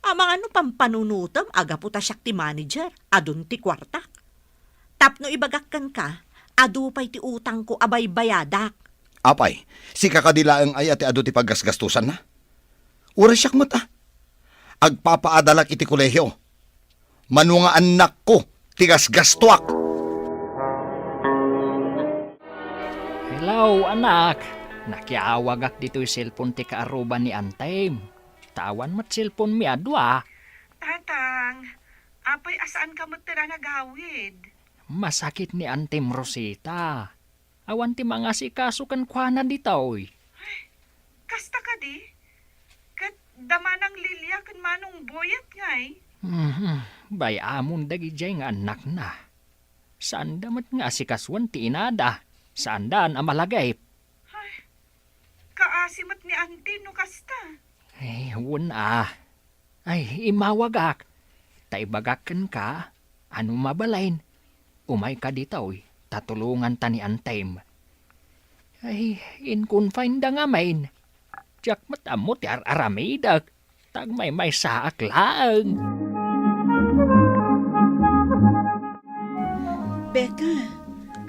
Amang ano pampanunutom, aga puta siyak ti manager, adun ti kwarta. Tapno ibagakkan ka, adu pa'y ti utang ko abay bayadak. Apay, si kakadilaang ay ati adu ti paggasgastusan na. Ura siyak mata. Agpapaadalak iti kolehyo. Manu nga anak ko, tigas gastuak. Hello, anak. Nakiawag ak dito'y cellphone ti kaaruban ni Antay. Tawan mat cellphone mi adwa. Tatang, apay asaan ka matira nagawid? Masakit ni Antem Rosita. Awan ti mga sikasukan kwa na dito'y. Kasta ka di? Kat damanang lilya kan manong boyat ngay. Bayamon dagi jay nga anak na. Saan damat nga si kaswan ti inada? Saan daan amalagay? Kaasimat ni auntie no kasta. Ay, wala. Ay, imawagak. Taibagakan ka, ano mabalain? Umay ka ditaw, tatulungan ta ni Antay. Ay, in-confine da nga main. Diyak matamot ti aramidak. Tag may saak lang. Beka,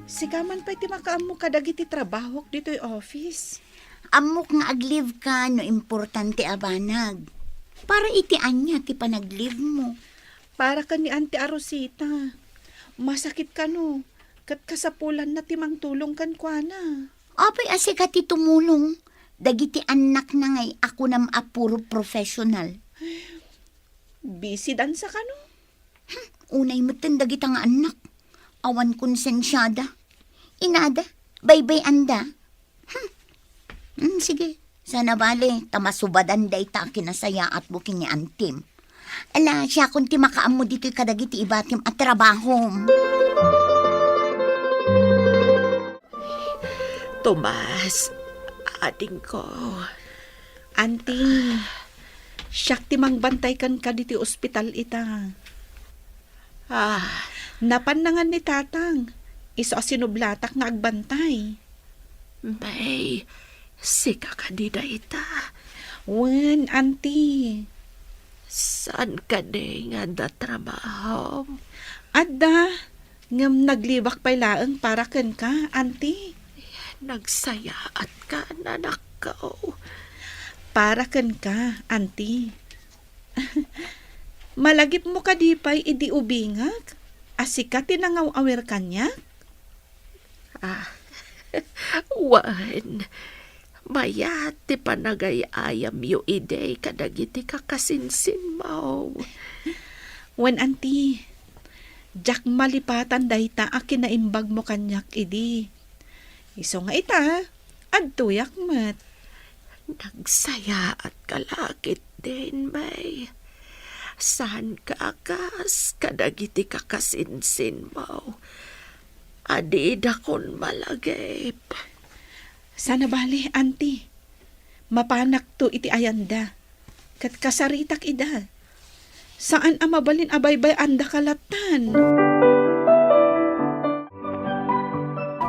sigaman pa iti makaammo ka dagiti trabahok dito office. Amok nga ag-leave ka no importante abanag. Para iti anya ti panag-leave mo. Para ka ni Auntie Arosita. Masakit ka no. Kat kasapulan na timang tulong kan kwa na. Apay ase ka ti tumulong. Dagiti anak na ngay ako nam apuro professional. Busy dan sa ka no? Unay matan dagiti nga anak. Awan konsensyada. Inada, baybay anda. Sige, sana bale, tamasubadan day ta kinasaya at buking ni Antim. Ala, siya kung ti makaam mo dito'y kadagiti ibatim at trabahom. Tomas, ading ko. Auntie, siyak ti mangbantay kan ka diti ospital ita. Napanangan ni tatang. Iso sinublatak nga agbantay. Bay, sika ka di da ita. Wen, auntie. Saan ka di nga da trabaho? Adda, ngam naglibak pa'y laeng para ken ka, auntie. Nagsayaat ka, nanak ko. Para ken ka, auntie. Malagip mo ka di pa'y idi ubingag. Asika tinangaw-awer kanya? Wan, mayati panagay-ayam yu ide kadagiti kakasinsin mo. Wan, auntie, jak malipatan dayta a kinaimbag mo kanyak idi. Iso nga ita, adtuyak mat. Nagsaya at kalakit din, may. Saan ka akas kadagiti kakasinsin mo? Adida kon malagip. Sana bali, auntie. Mapanak to iti ayanda. Kat kasaritak ida. Saan amabalin abaybay anda kalatan?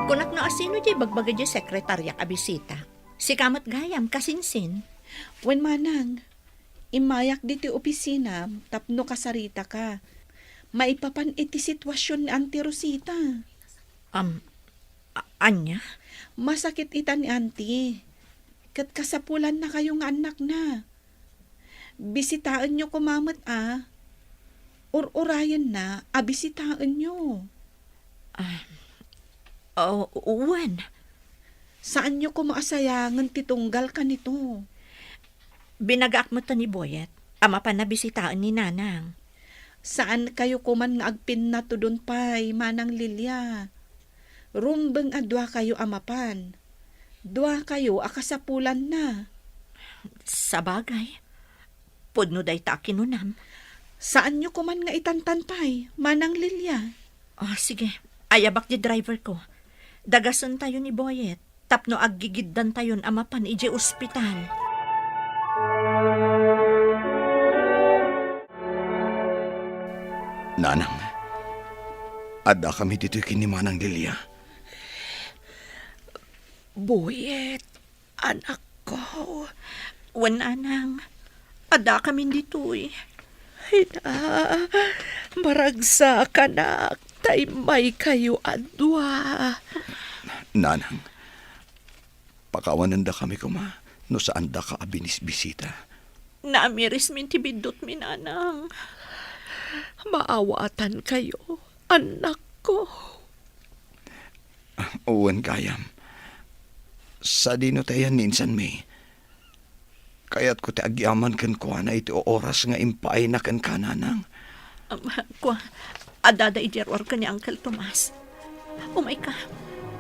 Kunak no asino di bagbaga di sekretaryak abisita. Si kamat gayam kasinsin. Wen manang, imayak diti opisina, tapno kasarita ka. Maipapan iti sitwasyon ni Auntie Rosita. Anya? Masakit ita ni Auntie. Kat kasapulan na kayong anak na. Bisitaan nyo kumamat Urayan na, abisitaan nyo. Uwan. Saan nyo kumaasayangan titunggal ka nito? Binagaak mo to ni Boyet. Ama pa nabisitaan ni Nanang. Saan kayo kuman nga agpin na to dun pa'y Manang Lilia? Rumbeng adwa kayo amapan. Dua kayo akasapulan na. Sabagay. Pudno day ta kinunam. Saan nyo kuman nga itantanpay, Manang Lilia? Sige. Ayabak di driver ko. Dagasan tayo ni Boyet. Tapno aggigiddan tayon amapan ije ospital. Nanang, ada kami dito kini Manang Lilia. Boyet, anak ko. Wan anang, ada kami dito eh. Hina, maragsa ka na. Taymay kayo adwa. Nanang, pakawanan da kami kuma, no saan da ka abinis-bisita. Namiris min tibidot minanang. Maawatan kayo, anak ko. Uwan gayam, sa dino tayo ninsan may. Kaya't ko ti agyaman kan kwa na iti oras nga impay na kan kananang. Adada ijerwar ka ni Uncle Tomas. Umay ka,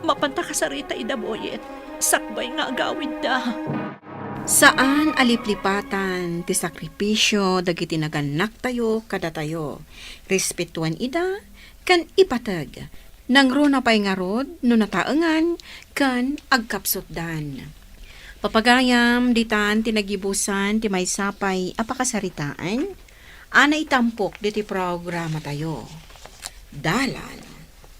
mapanta ka sa rita ida Boyet. Sakbay nga agawid da. Saan aliplipatan ti sakripisyo dagiti naganak tayo kada tayo. Respetuan ida kan ipatag. Nangro na pay ngarod no nataengan kan agkapsotdan. Papagayam ditan tinagibusan ti maysapay apakasaritaan. Ana itampok diti programa tayo. Dalan.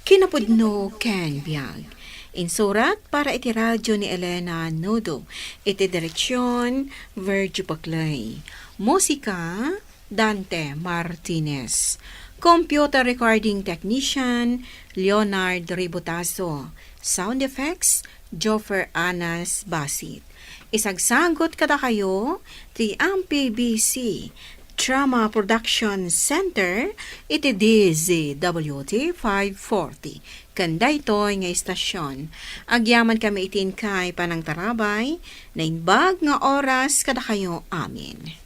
Kinapudno ken biag. Insurat para iti radyo ni Elena Nodo. Iti direksyon Virgil Paclay. Musika Dante Martinez. Computer recording technician Leonard Ributaso. Sound effects Joffer Anas Basit. Isagsagot kada kayo ti MPBC Drama Production Center iti DZWT 540. Kanda ito'y nga istasyon. Agyaman kami itin kay panang tarabay na inbag nga oras kada kayo amin.